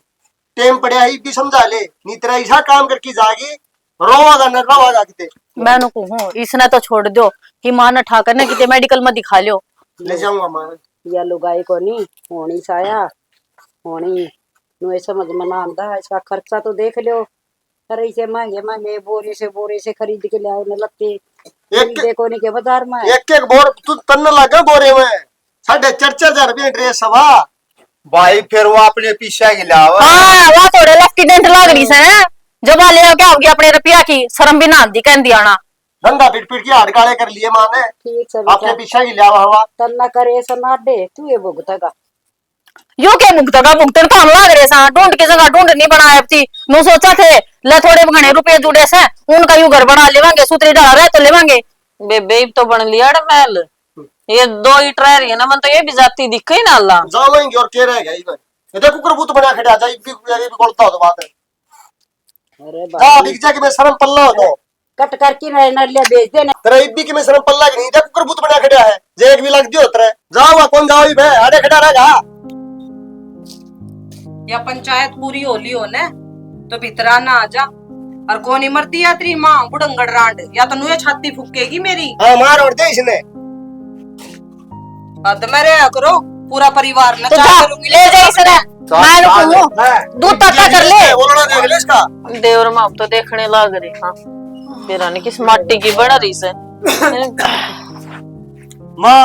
टेम पड़े ही भी समझा ले, नहीं तेरा ऐसा काम करके जागी रोवागा न रोवागा किते। मैं नुकू हूँ इसने तो छोड़ दो कि मां न ठाकर ने किते मेडिकल में दिखा लियो ले जाऊंगा मां या लुगाई को नहीं होनी साया होनी नु समझ में ना आंदा, इसका खर्चा तो देख लियो, अरे इसे महंगे महंगे बोरे से खरीद के ले आओ न लगते एक देखो नहीं के बाजार में एक बोर तू तन्न लगा बोरे में 4,500 रुपये ड्रेस सवा भाई फिर वो अपने पीछे गिलावा हाँ वहाँ थोड़े एक्सीडेंट लग रही से जब ले क्या होगी अपने रुपया की शर्म भी ना आती कहती आना धंधा पीट पीट के हाथ गाड़े कर लिए माँ ने, ठीक सब अपने पीछे की लिया हवा तन्ना करे ऐसा ना दे तू ये भुगतेगा यो के मुक्तगा भुगतन तो हम लग रहे सा ढूंढ के जगह ढूंढ नहीं बनाया थी नु सोचा थे ले थोड़े घने रुपए जुड़े से उनका यू घर बना लेवांगे सुतरी डाल रहे तो लेवांगे बेबे तो बन लिया महल ये 2 ईट रह रही है ना मन तो ये भी जाती दिख ही ना अल्लाह जावेंगे और के रह गया इधर ये तो कुकर बूत बना खड़ा जाए भी बोलता हो तो बात है। अरे जा भाई बिक जा के मैं शर्म पल्ला हो तो कट करके न ले बेच देना तेरा इब्बी के मैं शर्म पल्ला की नहीं जा कुकर बूत बना खड़ा है, जे एक भी लग दियो तेरे जाओ कौन जाओ बे आड़े खड़ा रहेगा। या पंचायत पूरी होली हो ने तो भीतरा ना आ जा और कौन मरती यात्री माँ बुढ़ंगड़ रांड या तो नुए छाती फूकेगी मेरी। हाँ मार और दे इसने हद में रहा करो पूरा परिवार न तो चाह जा करूंगी ले जा इसने मैं नुकू दूध तत्ता कर ले बोलना देख ले इसका देवर माम तो देखने लग रही हाँ तेरा ने किस माटी की बना रही से माँ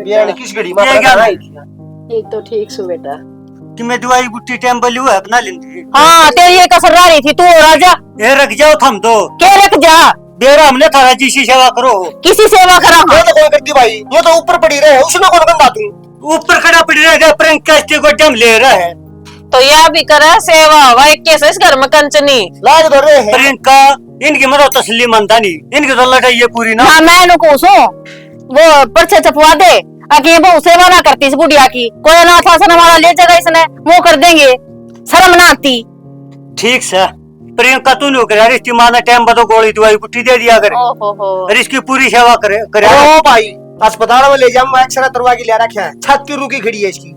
ये किस घड़ी माँ एक तो ठीक सु बेटा कि मैं दवाई बुट्टी टाइम बली हुआ अपना लेंगे। हाँ तेरी ये कसर रह रही थी तू राजा ये रख जाओ थम दो के रख जा बेरा हमने थारा जी सी सेवा करो किसी सेवा करा ये तो कौन करती भाई, ये तो ऊपर पड़ी रहे उसमें कौन गंदा तू ऊपर खड़ा पड़ रहेगा प्रंक कस्ते को डम ले रहा है तो यह भी करे सेवा भाई कैसे इस घर में कंचनी लाज दो रहे हैं। प्रंक का इनकी मरो तसली मनता नहीं इनकी तो लड़ाई ये पूरी ना हाँ मैं नुकू सू वो पर्चे छपवा दे आगे वो सेवा ना करती इस बुढ़िया की कोई अनाथ आश्रम वाला ले जाएगा इसने वो कर देंगे शर्म ना आती ठीक से प्रियंका तू नहीं करे इसकी माँ ने टाइम बदो गोली दवाई बुट्टी दे दिया करे और इसकी पूरी सेवा करे ओ भाई अस्पताल में ले जाऊं मैं एक्सरे करवा के ले रखा है, छाती रुकी खड़ी है इसकी,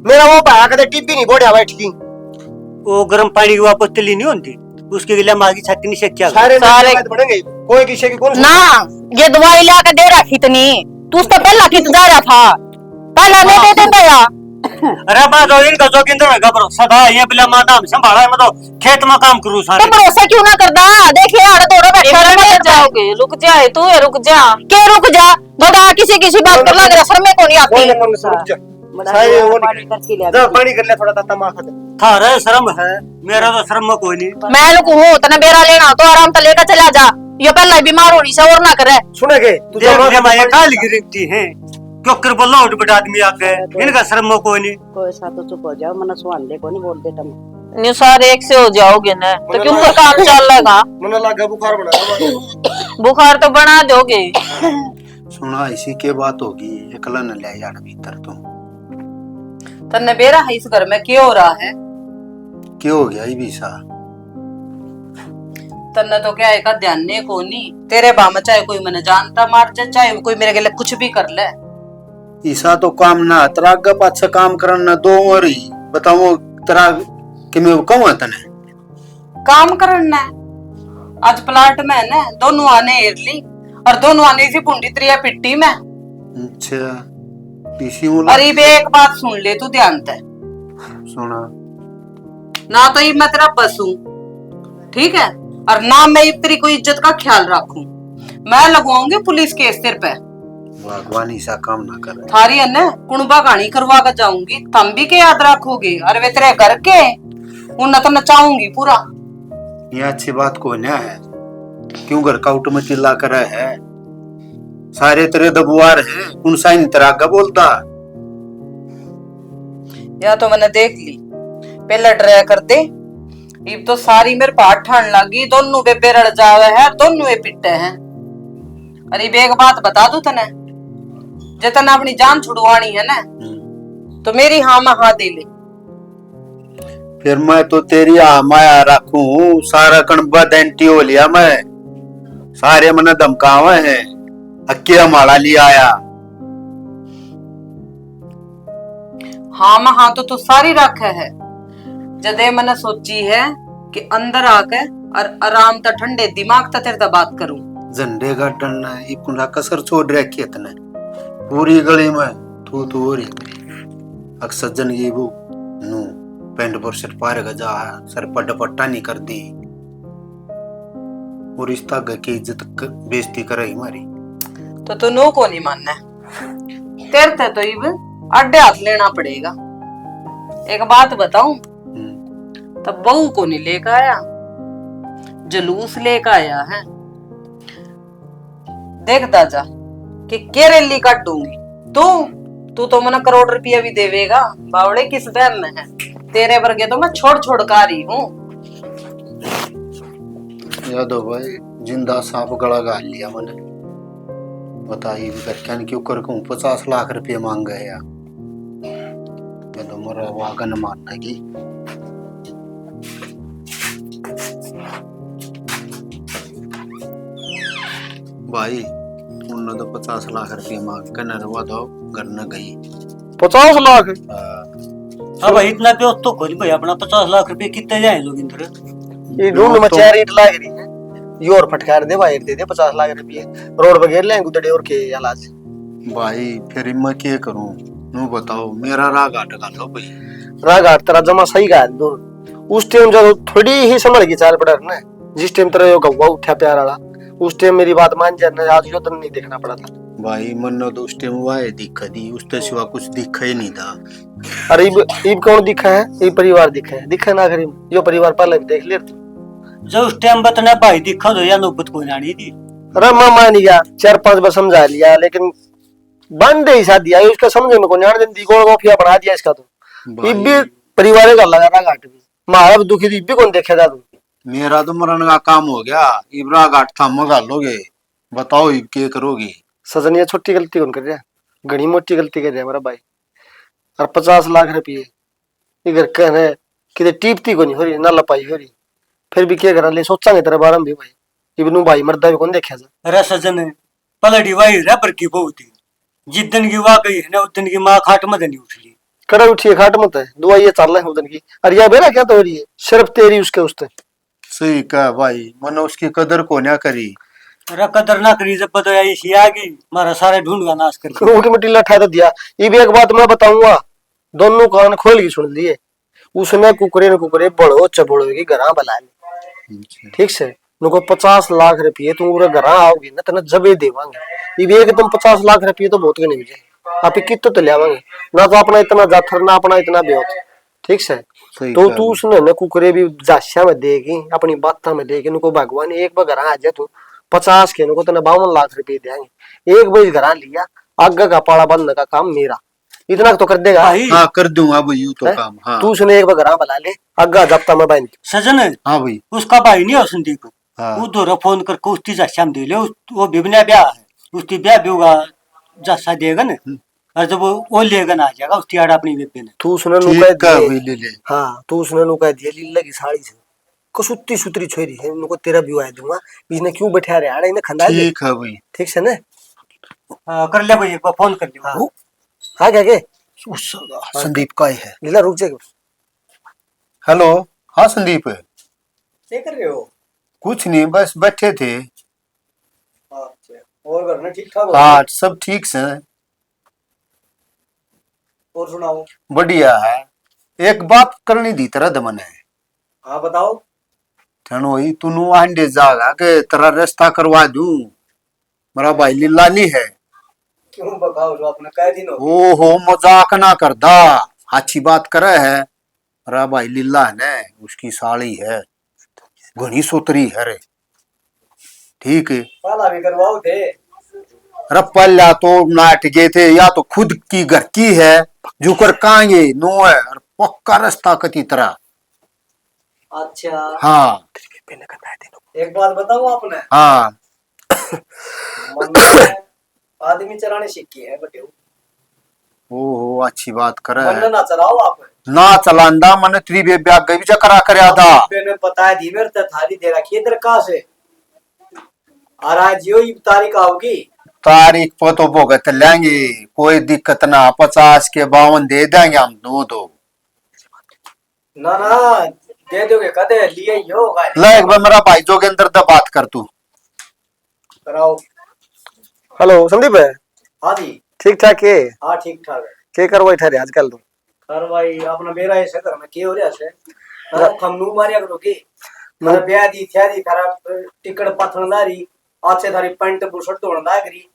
मेरा वो भाया कदे टिप भी नहीं बोढ़िया बैठ की वो गर्म पानी की वापस तली नहीं होती उसके लिए माँ की छाती नहीं शक्या सारे बढ़ेंगे कोई किसी की कौन ना ये दवाई ला के दे रखी इतनी तू उसका पहला कित जा रहा था पहला नहीं दे देता या अरे बात हो इनका जोगिंदर है घबरो सदा ये बिला माँ नाम संभाला है मतलब खेत में काम करूँ तो सारे भरोसा क्यों ना करदा देखिए आड़े दौड़े बैठा रहे जाओगे रुक जाए तू रुक जा के रुक जा बड़ा किसी बात कर लग रहा सर में को नहीं आती सारे वो जा पानी कर ले थोड़ा ताता माँ खाते थारा शर्म है मेरा तो शर्म में कोई नहीं मैं लुकू हूँ तने बेरा लेना तो आराम से लेकर चला जा ये पहले बीमार होनी से और ना करे सुनेगे देख माया काल गिरती है क्यों कर बोला उठ बेटा आदमी आके इनका शर्म को नहीं। कोई सा तो चुप हो जाओ, मन सुहान दे को नहीं बोल दे तुम। न्यू सारे एक से हो जाओगे ना तो क्यों पर काम चल रहा? मन लगा बुखार बना बुखार तो बना दोगे। सुना इसी के बात होगी, एकला न ले यार भीतर तुम। तन्ने बेरा है इस घर में क्या हो रहा है? क्यों हो गया ये भी सा? तन्ने तो क्या एक ध्यान नहीं को नहीं, तेरे बाम चाहे कोई मैंने जानता मार जाए, चाहे कोई मेरे लिए कुछ भी कर ले। ईसा तो काम ना तरा ग पाछा काम करन न दो और ही बताओ तरा कि मैं कहूं तने काम करना है। आज प्लाट में है ना दोनों आने एरली और दोनों आने इसी पुंडी त्रिया पिट्टी में। अच्छा इसी मुला अरे बे एक बात सुन ले तू ध्यान से। सुना ना तो ये मैं तेरा बस हूं, ठीक है, और ना मैं तेरी कोई इज्जत का ख्याल रखूं। मैं लगवाऊंगी पुलिस केस तेरे पे। भगवान ऐसा काम ना करे। थारी है ना कुणबा कहानी करवा कर जाऊंगी, तुम भी के याद रखोगे और वे तेरे घर के उन तो नचाऊंगी पूरा। ये अच्छी बात को ना है, क्यों घर का उठ में चिल्ला कर है? सारे तेरे दबुआर है, कौन सा इन तरह का बोलता? या तो मैंने देख ली पहले डरा कर दे, अब तो सारी मेरे पाठ ठान लगी, दोनों बेबे रड़ जावे है, दोनों ये पिटे हैं। अरे बे एक बात बता दू तने, जितना अपनी जान छुड़वानी है ना तो मेरी हाँ में हाँ दे ले। फिर मैं तो तेरी माया रखूं, सारा कणबा देंटी हो लिया मैं, सारे मन धमकावे हैं, अक्किया माला लिया आया। हाँ में हाँ तो तू सारी रखे है, जदे मैंने सोची है कि अंदर आके और आराम से ठंडे दिमाग से तेरे से बात करूं। झंडे का डंडा इकुंडा कसर छोड़ रखी है तने पूरी गली में तू हो रही अक्सर जन ये वो नू पेंट पर सिर पार गजा सर पर दुपट्टा नहीं कर दी और इस तक की इज्जत बेइज्जती करे हमारी। तो तू नो को नहीं मानना है, तेरे से तो इब अड्डे हाथ लेना पड़ेगा। एक बात बताऊं, तब बहू को नहीं लेकर आया, जलूस लेकर आया है। देखता जा कि के रैली काट दूंगी। तू तो मना करोड़ रुपया भी देवेगा, बावड़े किस बहन में है, तेरे वर्गे तो मैं छोड़ छोड़ कर रही हूँ। यादव भाई जिंदा सांप गला गाल लिया मैंने, बताइए क्या क्यों कर 50 लाख रुपये मांग गए यार, ये तो मेरा वागन मानना की। भाई उन्होंने तो 50 लाख रुपये मांग कर नरवा दो घर न गई। 50 लाख? हाँ भाई इतना पे तो खोज भाई अपना 50 लाख रुपए कितने जाए लोग इंद्र। ये ढूंढ में 4 ईंट लाग रही है, ये और फटकार दे भाई, दे दे 50 लाख रुपये, रोड पे घेर लेंगे गुदड़े और के इलाज। भाई फिर मैं क्या करूं, नू बताओ मेरा राग आट कर लो भाई। राग आट तेरा जमा सही गा दूर, उस टाइम जब थोड़ी ही समझ की चाल पड़ा ना, जिस टाइम तेरा यो गवा उठा प्यार वाला, उस टाइम मेरी बात मान जाना, आज यो तो नहीं देखना पड़ा था भाई। मन तो उस टाइम वाए दिखा दी, उसके सिवा कुछ दिखा ही नहीं था। अरे इब कौन दिखा है? ये परिवार दिखा है, दिखा ना करी यो परिवार पहले भी देख ले। जो उस टाइम बतना भाई दिखा तो या नौबत को जानी थी। अरे मैं मान गया, 4-5 बार समझा लिया, लेकिन बंद ही साथ दिया उसका, समझे में को जान देती गोल गोफिया बना दिया इसका। तो इब भी परिवार का लगा रहा घाट भी, मारा दुखी थी, इब भी कौन देखेगा तुम? मेरा तो मरण का काम हो गया, इबरा घाट था मगा लोगे, बताओ इब क्या करोगी? सजनिया छोटी गलती कौन कर रहा, घनी मोटी गलती कर रहा है मेरा भाई। और 50 लाख रुपये इधर कहने कि टीपती को नहीं हो रही, ना लपाई हो रही, फिर भी क्या करा ले, सोचा तेरे बारे में भी भाई, इबनू भाई मरदा भी कौन देखा जा। अरे सजन पलटी वाई रबर की बहुत ही, जिस दिन की वाह गई है ना उस दिन की माँ खाट में नहीं उठली। कड़ा उठी खाट मत है, दुआ ये चल रहा है उदन की, अरे या बेरा क्या तो हो रही है, सिर्फ तेरी उसके उसते। सही कहा भाई, मन उसकी कदर को ना करी। अरे कदर ना करी जब पता इसी आ गई, मारा सारे ढूंढ का नाश कर दिया। उठी मिट्टी लठा तो दिया। ये भी एक बात मैं बताऊंगा, दोनों कान खोल के सुन लिए, उसने कुकरे ने कुकरे बड़ो चबड़ो की घरा बला ली, ठीक से नुको 50 लाख रुपये तुम पूरे घर आओगे ना, तना जबे देवांगे। ये भी एक तुम 50 लाख रुपये तो बहुत नहीं मिले, आप कितो तो लियावांगे ना, तो अपना इतना जाथर ना अपना इतना बेहोत, ठीक से। तो तू उसने न कुकरे भी जास्या में देगी, अपनी बात में देगी, नुको भगवान एक बार घर आ जाए तू 50 के नुको तना 52 लाख रुपये देंगे। एक बार घर लिया आगे का पाला बंद का काम मेरा, इतना तो कर देगा। भाई हाँ कर दूंगा भाई यूं तो हैं? काम। हाँ तू उसने एक बार घर बुला ले, आगा जब तक मैं बंद। सजन हाँ भाई। उसका भाई नहीं हो संदीप, हाँ। वो दोरा फोन करके उसकी जाश्याम दे ले, वो बिबना ब्याह है, उसकी ब्याह भी होगा, जासा देगा ना, और जब वो लेगा ना आ जाएगा उसकी आड़ अपनी बेबे ने। तू उसने नु ठीक कह है दिए, भाई ले ले। हाँ तू उसने नु कह दिया लीला की साड़ी से कसुत्ती सुतरी छोरी है, इनको तेरा भी आया दूंगा, इसने क्यों बैठा रहा है, इन्हें खंदा दे। ठीक है भाई। ठीक है ना? कर ले भाई, एक बार फोन कर ले। हाँ हाँ क्या के संदीप का ही है। लीला रुक जाएगा। हेलो। हाँ संदीप। क्या कर रहे हो? कुछ नहीं, बस बैठे थे। अच्छा, और घर में ठीक ठाक हो? हाँ सब ठीक से। और सुनाओ। बढ़िया है। एक बात करनी थी तेरा दमन है। हाँ बताओ। थनो ही तू आंडे जागा के तेरा रास्ता करवा दूं, मेरा भाई लाली है। क्यों बताओ, जो आपने कह दी ना। ओहो मजाक ना कर दा, अच्छी बात करे है। मेरा भाई लीला है ने, उसकी साली है, घनी सोतरी है रे। ठीक है। पाला भी करवाओ थे। अरे पहला तो नाट गए थे, या तो खुद की घर की है जो कर कांगे नो है, और पक्का रास्ता कती तरह। अच्छा। हाँ एक बात बताओ आपने। हाँ। मन आदमी चलाने सीखी है बटे। ओहो अच्छी बात करे मन है। ना चलाओ आप। ना चलांदा मन त्री बेब्या गई भी चकरा करया था। मैंने बताया दी मेरे तो थाली दे रखी है दरकार से। और आज यो तारीख आओगी। तारीख पर तो भुगत लेंगे, कोई दिक्कत ना, 50 के 52 दे देंगे हम दो। ना ना दे दोगे, कदे लिए ही होगा। ले एक बार मेरा भाई जोगेंद्र दा बात कर तू। कराओ। हेलो संदीप है। हाँ जी। ठीक ठाक है। हाँ ठीक ठाक है। क्या करवाई ठहरे आजकल तुम? करवाई अपना मेरा ऐसे घर में क्या हो रहा है? खमनू मारिया करोगे। मेरा ब्याह दी थया दी थारा टिकट पथनदारी, आज से थारी पैंट बुशर्ट तोड़ना करी,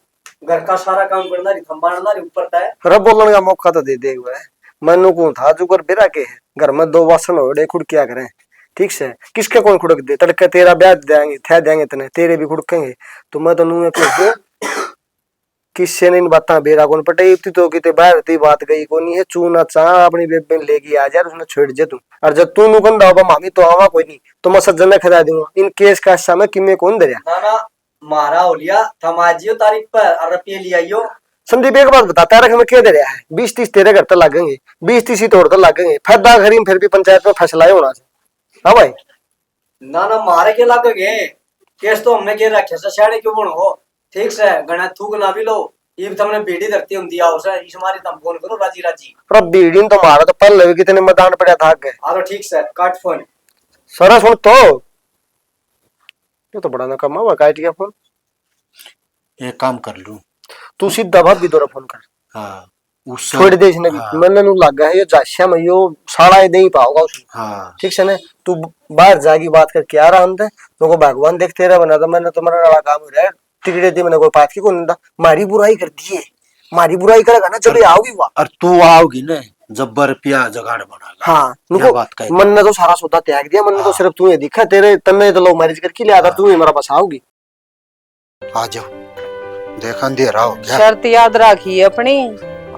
घर का सारा काम करना री, संभालना री, ऊपर तय रब बोलने का मौका तो दे दे हुआ है। मनु को था जो कर बेरा के है, घर में 2 वासन होड़े खुद क्या करें। ठीक से किसके कौन खुड़क दे, तड़के तेरा ब्याह देंगे थे देंगे तने, तेरे भी खुड़केंगे। तो मैं तो नूं कह किससे नहीं बात बेरा कौन पटे इतनी तो किते बाहर ती बात गई कोनी है। चूना चाह अपनी बेबे लेगी आ जा, उसने छोड़ जे तू। और जब तू नुकंदा होगा मामी तो आवा कोई नहीं, तो मैं सज्जन खदा दूंगा। इन केस का समय किमे कौन दे रहा? ना ना मारा हो लिया थमाजियो तारीख पर और रुपये लियाइयो। संदीप एक बात बता, तारीख में क्या दे रहा है? 20-30 तेरे घर तो लगेंगे, 20-30 तोड़ तो लगेंगे, फिर दाखिरी फिर भी पंचायत में फैसला ही होना। हाँ भाई। ना ना मारे के लगेंगे, केस तो हमने के रखे से शाड़े क्यों बनो। ठीक से गणा थूक ना भी लो, ये तुमने बीड़ी धरती हम दिया उसे, इस मारी तुम फोन करो राजी राजी। पर बीड़ी तो मारा तो पल लगे कितने मैदान पड़ा था के। हां ठीक से काट फोन। सर सुन तो ये तो बड़ा ना कम हुआ, काट गया फोन। एक काम कर लूं। तू सीधा भाभी दोरा फोन कर। हाँ उस छोड़ दे इसने भी। हाँ। मैंने नु लगा है ये जाश्या में यो साला दे ही पाओगा उसने। हाँ ठीक से ना, तू बाहर जागी बात कर क्या रहा अंदर तो को भगवान देखते रहा बना। तो मैंने तुम्हारा वाला काम हो रहा है, टिकट दी मैंने कोई बात की कोई मारी बुराई कर दी है। मारी बुराई करेगा ना जब आओगी वहां, और तू आओगी ना जब्बर पिया जगाड़ बना। हाँ यह बात कह। मन ने तो सारा सौदा त्याग दिया, मन ने तो सिर्फ तू ही दिखा, तेरे तन्ने तो लो मैरिज करके लिया था, तू ही मेरा पास आओगी। आ जाओ, देखा अंधेरा हो गया। शर्त याद रखी अपनी,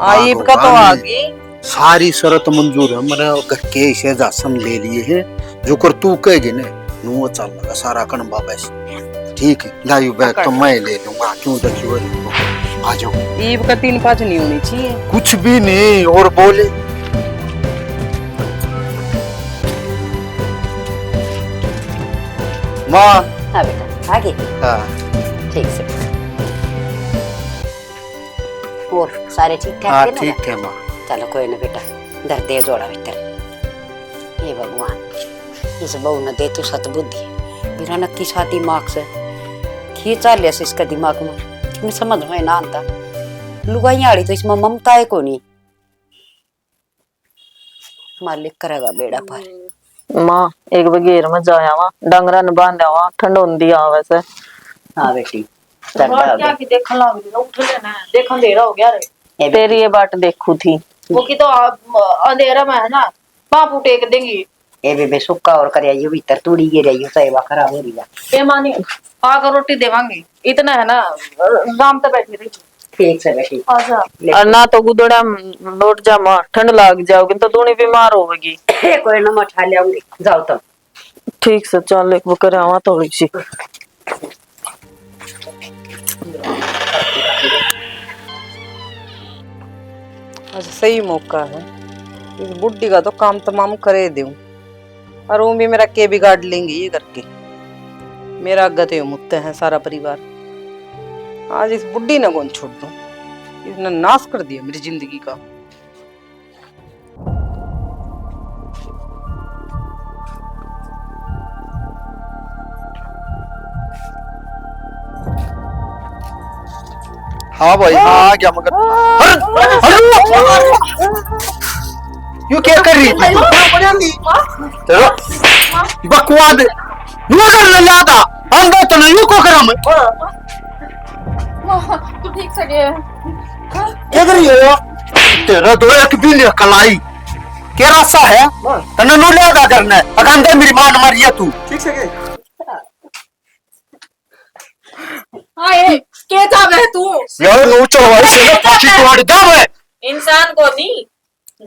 आईब का तो आ गई। सारी शर्त मंजूर है, मैंने घर के इसे जासन ले लिए हैं, जो कर तू कहेगी ना नू चल लगा सारा कण वापस। ठीक है लायू बैग तो मैं ले लूंगा, क्यों देखियो। आ जाओ। ईब का 3-5 नहीं होनी चाहिए। कुछ भी नहीं और बोले। माँ। हाँ बेटा आगे। हाँ ठीक से। और सारे ठीक ठाक हाँ थे ना? ठीक है माँ। चलो कोई ना बेटा, दर दे जोड़ा भीतर। ये भगवान इस बहू ने दे तू सतबुद्धि, मेरा नक्की सा दिमाग से खींचा लिया इसका दिमाग में, मैं समझ में ना आता। लुगाई आड़ी तो इसमें ममता है को नहीं, मालिक करेगा बेड़ा पर। माँ एक बगेर में जाया वहाँ डंगरा न बांधा वहाँ ठंडोंदी आवे से। हाँ बेटी क्या की देखन लाग रही उठ लेना, देखन अंधेरा हो गया रे। तेरी ये बाट देखू थी वो की तो अंधेरा में है ना पाप उटेक देंगी। ए बेबे सुक्का और करे ये भीतर तूड़ी गिर रही है, सेवा खराब हो रही है। ए मानी आकर रोटी देवांगी, इतना है ना राम तो बैठी रही। ठीक है बेटी। आजा। और ना तो गुदड़ा लौट जा माँ, ठंड लग जाओगी तो दूनी बीमार होगी। कोई ना मैं उठा लियाऊंगी, जाओ तुम। ठीक से चल, एक वो करे आवा थोड़ी सी। अच्छा सही मौका है, इस बुड्ढी का तो काम तमाम करे दूं, और वो भी मेरा के बिगाड़ लेंगे ये करके। मेरा गते मुत्ते हैं सारा परिवार। आज इस बुड्ढी ने कौन छोड़ दूं, इसने नाश कर दिया मेरी जिंदगी का। हाँ भाई हाँ क्या मगर यू क्या कर रही थी? चलो बकवाद यू कर लाता हम तो नहीं यू को करम तू ठीक से गए? क्या कर रही हो? तेरा दो एक भी नहीं कलाई क्या रास्ता है तने नो लेगा करना है अकान दे मेरी मान मारिया तू ठीक से के हाँ ये के था वे तू? यार नो चलो भाई से पाची तुम्हारी दम है इंसान को नहीं,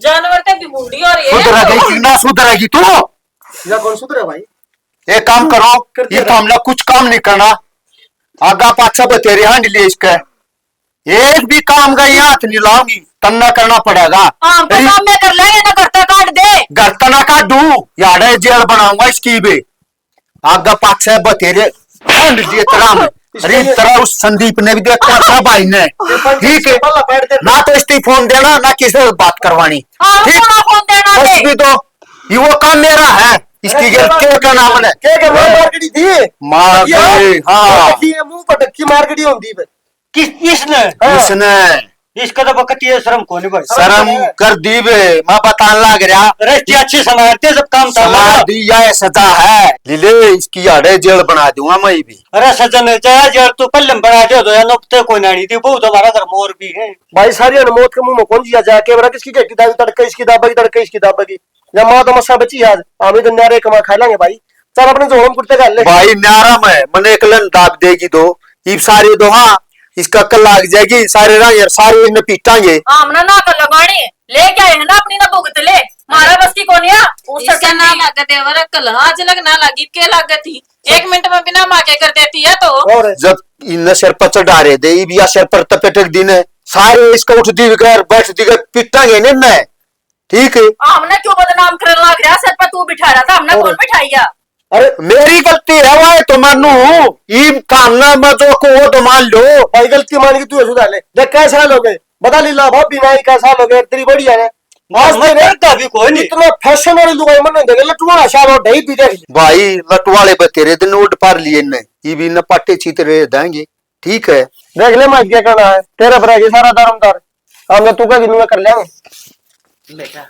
जानवर ते भी बूढ़ी हो रही सुधरेगी ना सुधरेगी तू या कौन सुधरे भाई? एक काम करो ये मामला कुछ काम नहीं करना आगा पाछा बतेरे हांड ले इसका एक भी काम का यहाँ हाथ नहीं लाऊंगी तन्ना करना पड़ेगा हम तो काम में कर लेंगे ना, करता काट दे। घर तना काटू यार जेल बनाऊंगा इसकी भी आगा पाछा बतेरे हांड लिए तरह अरे तरह उस संदीप ने भी देखा था भाई ने ठीक है ना तो इसकी फोन देना ना किसी से बात करवानी ठीक फोन देना बस भी तो ये वो काम मेरा है इसकी के का नाम है के मार्केटी थी मार गई हाँ मुंह पर टक्की मार्केटी होती है किस इसने इसने इसका तो बकती है शर्म कोनी भाई। शर्म कर दी बे मैं बताने लग रहा रस्ती अच्छी संभालते सब काम सलाह दी या सजा है लीले इसकी आड़े जेल बना दूंगा मैं भी अरे सजन चाहे जर तू पल्लम बना दो तो या नुक्ते कोई नाड़ी थी वो हमारा घर मोर भी है भाई सारी अनमोद के मुंह में कौन जिया जाके बरा किसकी कहती दावी तड़का इसकी दाबा की तड़का इसकी दाबा की या मां तो मसा बची आज हमें तो न्यारे कमा खा लेंगे भाई चल अपने जोड़म कुर्ते कर ले भाई न्यारा में मने एक लन दाब देगी दो ये सारी दो हाँ इसका कल लाग जाएगी सारे यार सारे इन पीटांगे हमने ना कर लगानी ले क्या है ना अपनी ना भुगत ले, मारा बस की कोनिया उसका ना लागत है वरा कल आज लग ना लगी के लागत थी 1 मिनट में बिना मां के कर देती है तो और जब इन सिर पर चढ़ा रहे दे भी या सिर पर तपेटक दिन है सारे इसका उठ दी कर बैठ दी कर पीटांगे ने मैं ठीक है हमने क्यों बदनाम करने लग रहा, सर पर तू बिठा रहा था, हमने कौन बिठाइया? अरे मेरी गलती है वो तो मानू ये काम ना मजो को वो तो मान लो भाई गलती मान के तू सुधार ले देख कैसा लोगे बता लीला भाभी भाई कैसा लोगे तेरी बढ़िया है आज मैं तेरे करता भी कोई नहीं इतना फैशन वाली लुगाई मन देखे लटुआ शाबाश ढई भी देख भाई लटवाले बतेरे दिन उठ पार लिए ने ये भी न पाटे चीतरे देंगे ठीक है देख ले मैं क्या करना है तेरा पर है सारा दारमदार हमने तू का गिनूंगा कर लेंगे बेटा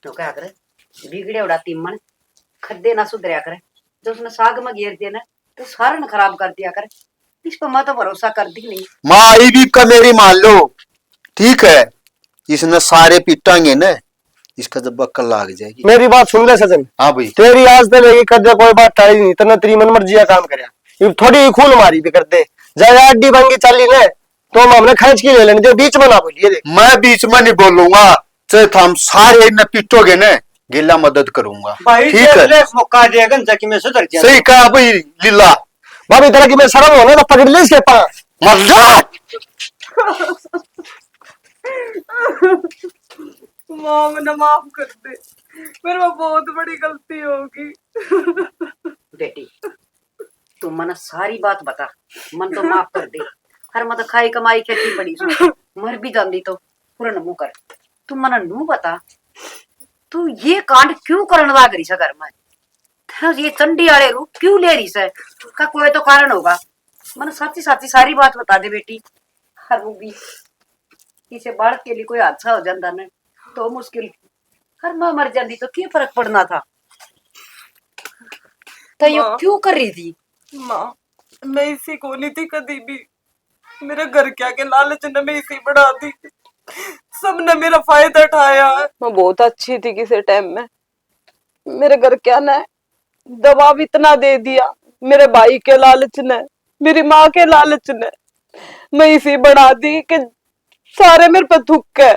तो क्या करे बिगड़े उड़ा तिमन खद्दे ना सुधरिया करे जो उसने साग में घेर दिया ना तो सारा न खराब कर दिया करे इस पर मैं तो भरोसा करती नहीं। माँ ये भी का मेरी मान लो ठीक है इसने सारे पीटांगे ना इसका जब बक्कल लाग जाएगी मेरी बात सुन ले सजन हाँ भाई तेरी आज तक लेगी कर कोई बात टाली नहीं तेने तेरी मन मर्जी काम करया ये थोड़ी खून मारी भी कर दे जाए अड्डी बंगी चली ने तो हमने खींच के ले लेने जो बीच में ना बोलिए देख मैं बीच में नहीं बोलूंगा चाहे हम सारे न पीटोगे ना गिला मदद करूंगा भाई ठीक है मौका देगा जबकि मैं सुधर जाऊं। सही कहा भाई लीला भाभी तरह की मैं शर्म होने तो पकड़ ले इसके पास मर जा माँ मुझे माफ कर दे, मेरे में बहुत बड़ी गलती होगी। बेटी तू मन सारी बात बता मन तो माफ कर दे हर मत खाई कमाई खेती पड़ी सो मर भी जाती तो पूरा मुंह कर तू मन नू बता तू ये कांड क्यों करने लग रही घर में तो ये चंडी वाले रूप क्यों ले रही है का कोई तो कारण होगा मन साची साची सारी बात बता दे बेटी हर रूबी इसे बाढ़ के लिए कोई हादसा हो जाता न तो मुश्किल हर मां मर जाती तो क्या फर्क पड़ना था तो ये क्यों कर रही थी माँ मैं इसी को नहीं थी कभी भी, मेरे घर के आगे लालच ने मैं इसी बढ़ा दी, सबने मेरा फायदा उठाया है। मैं बहुत अच्छी थी किसी टाइम में, मेरे घर क्या ना दबाव इतना दे दिया मेरे भाई के लालच ने, मेरी माँ के लालच ने, मैं इसी बढ़ा दी कि सारे मेरे पर थुक है।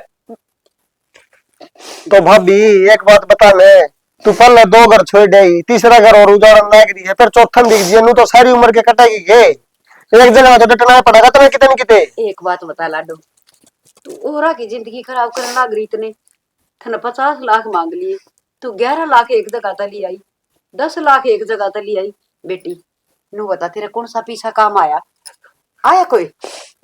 तो भाभी एक बात बता मैं, तू पहले 2 घर छोड़ गई, तीसरा घर और उजाड़न लाग रही है, फिर चौथन दिख जी तो सारी उम्र के कटेगी के एक जगह में तो डटना पड़ेगा तुम्हें कितने न किते। एक बात बता लाडो, तू ओरा की जिंदगी खराब करने लाग रही इतने, थने 50 लाख मांग लिए, तू 11 लाख एक जगह तली आई, 10 लाख एक जगह तली आई। बेटी नु बता तेरा कौन सा पीछा काम आया कोई?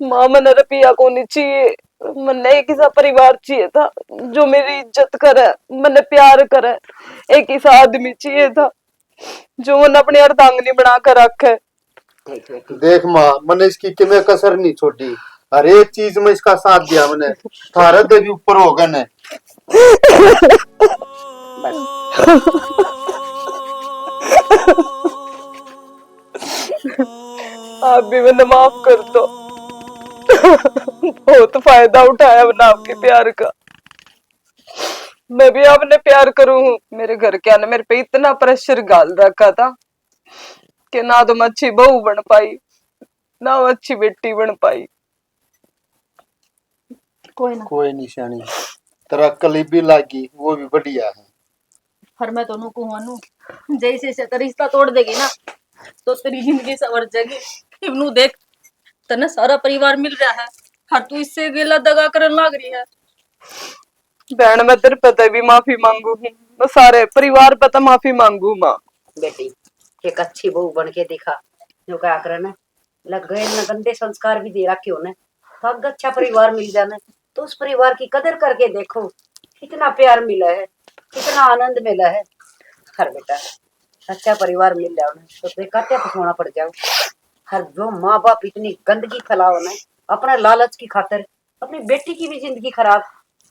माँ मैंने रुपया को नहीं चाहिए, मैंने एक ही सा परिवार चाहिए था जो मेरी इज्जत करे, मैंने प्यार करे। एक ही सा आदमी चाहिए था जो मैंने अपनी अर्धांगनी बना कर रखे। देख माँ, मैंने इसकी किमे कसर नहीं छोड़ी, हर एक चीज में इसका साथ दिया मैंने, थारा दे भी ऊपर होगा न। आप भी मैंने माफ कर दो। बहुत फायदा उठाया मैंने आपके प्यार का, मैं भी आपने प्यार करूं। मेरे घर के ने मेरे पे इतना प्रेशर डाल रखा था कि ना तो मैं अच्छी बहू बन पाई ना मैं अच्छी बेटी बन पाई। कोई निशानी, तेरा कलीबी लागी वो भी बढ़िया है। पर मैं तो नुकू मानू, जैसे से तेरा रिश्ता तोड़ देगी ना तो तेरी जिंदगी सवर जाएगी। इब्नू देख, तने सारा परिवार मिल रहा है, हर तू इससे गिला दगा करने लग रही है। बहन मैं तेरे पता भी माफी मांगू, मैं सारे परिवार पता माफी मांगू। माँ बेटी एक अच्छी बहू बन के दिखा, जो क्या करना लग गए न गंदे संस्कार भी दे रखे हो ने, तो अब अच्छा परिवार मिल जाना तो उस परिवार की कदर करके देखो, कितना प्यार मिला है, कितना आनंद मिला है। हर बेटा अच्छा परिवार मिल जाओ ना तो तुम्हें काटे पछोना पड़ जाओ। हर जो माँ बाप इतनी गंदगी फैलाओ ना अपने लालच की खातिर, अपनी बेटी की भी जिंदगी खराब,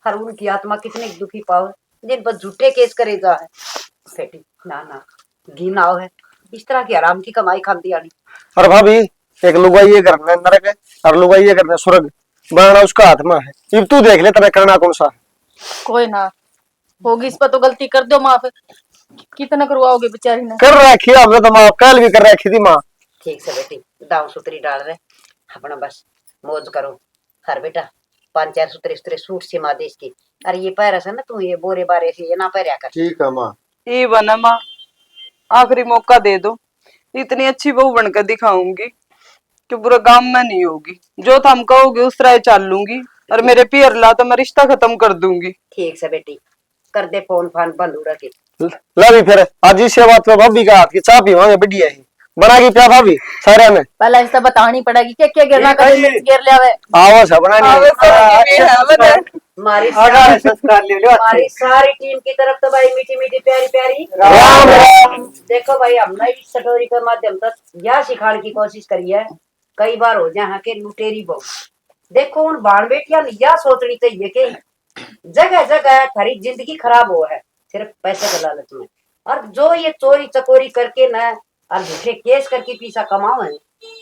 हर उनकी आत्मा कितनी दुखी पाओ जिन पर झूठे केस करेगा है। बेटी ना ना घी आओ है, इस तरह की आराम की कमाई खाती आनी। और भाभी एक लुगाई ये करना नरक है और लुगाई ये करना स्वर्ग, बनाना उसका हाथ में है। अब तू देख ले तेरा करना कौन सा। कोई ना होगी, इस पर तो गलती कर दो माफ, कितना करवाओगे बेचारी ने। कर रखी हमने तो माँ, कल भी कर रखी थी माँ। ठीक से बेटी दाव सूत्री डाल रहे अपना, बस मौज करो। हर बेटा 5-4 सूत्रे सूत्रे सूट से माँ देश की, अरे ये पैर है ना तू ये बोरे बारे से ये ना पैर कर। ठीक है माँ। ये बना माँ, आखिरी मौका दे दो, इतनी अच्छी बहू बनकर दिखाऊंगी कि पूरा गांव में नहीं होगी, जो तुम कहोगे उस तरह चाल लूंगी, और मेरे पियर ला तो मैं रिश्ता खत्म कर दूंगी। ठीक से बेटी कर दे फोन फान बंद हो रखे। ला भी फिर आज इस बात पे भाभी का हाथ की चाय पीवांगे बढ़िया है, बना की प्या भाभी सारे में। पहले इसका बतानी पड़ेगी क्या गिरना कर गिर ले आवे। आओ सा बनानी हमारी सारी टीम की तरफ तो भाई मीठी मीठी प्यारी प्यारी राम राम। देखो भाई हमने इस स्टोरी के माध्यम से यह सिखाने की कोशिश करी है, कई बार हो जहाँ के लुटेरी बहू, देखो उन बाण बेटियां यह सोचनी चाहिए कि जगह जगह थारी जिंदगी खराब हो है सिर्फ पैसे के लालच में, और जो ये चोरी चकोरी करके न और झूठे केस करके पीसा कमाओ है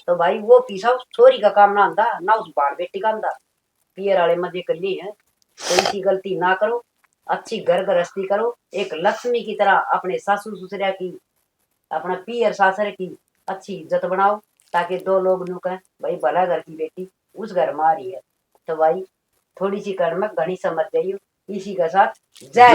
तो भाई वो पीसा उस चोरी का काम ना आंदा ना उस बाण बेटी का आंदा। पियर वाले मजे करनी है तो इसी गलती ना करो, अच्छी घर गृहस्थी करो, एक लक्ष्मी की तरह अपने सासू ससुरिया की अपना पियर सासरे की अच्छी इज्जत बनाओ, ताकि 2 लोग नु कहें भाई भला घर की बेटी उस घर में आ रही है। तो भाई थोड़ी सी कर्म घनी समझ जाइयो। इसी के साथ जय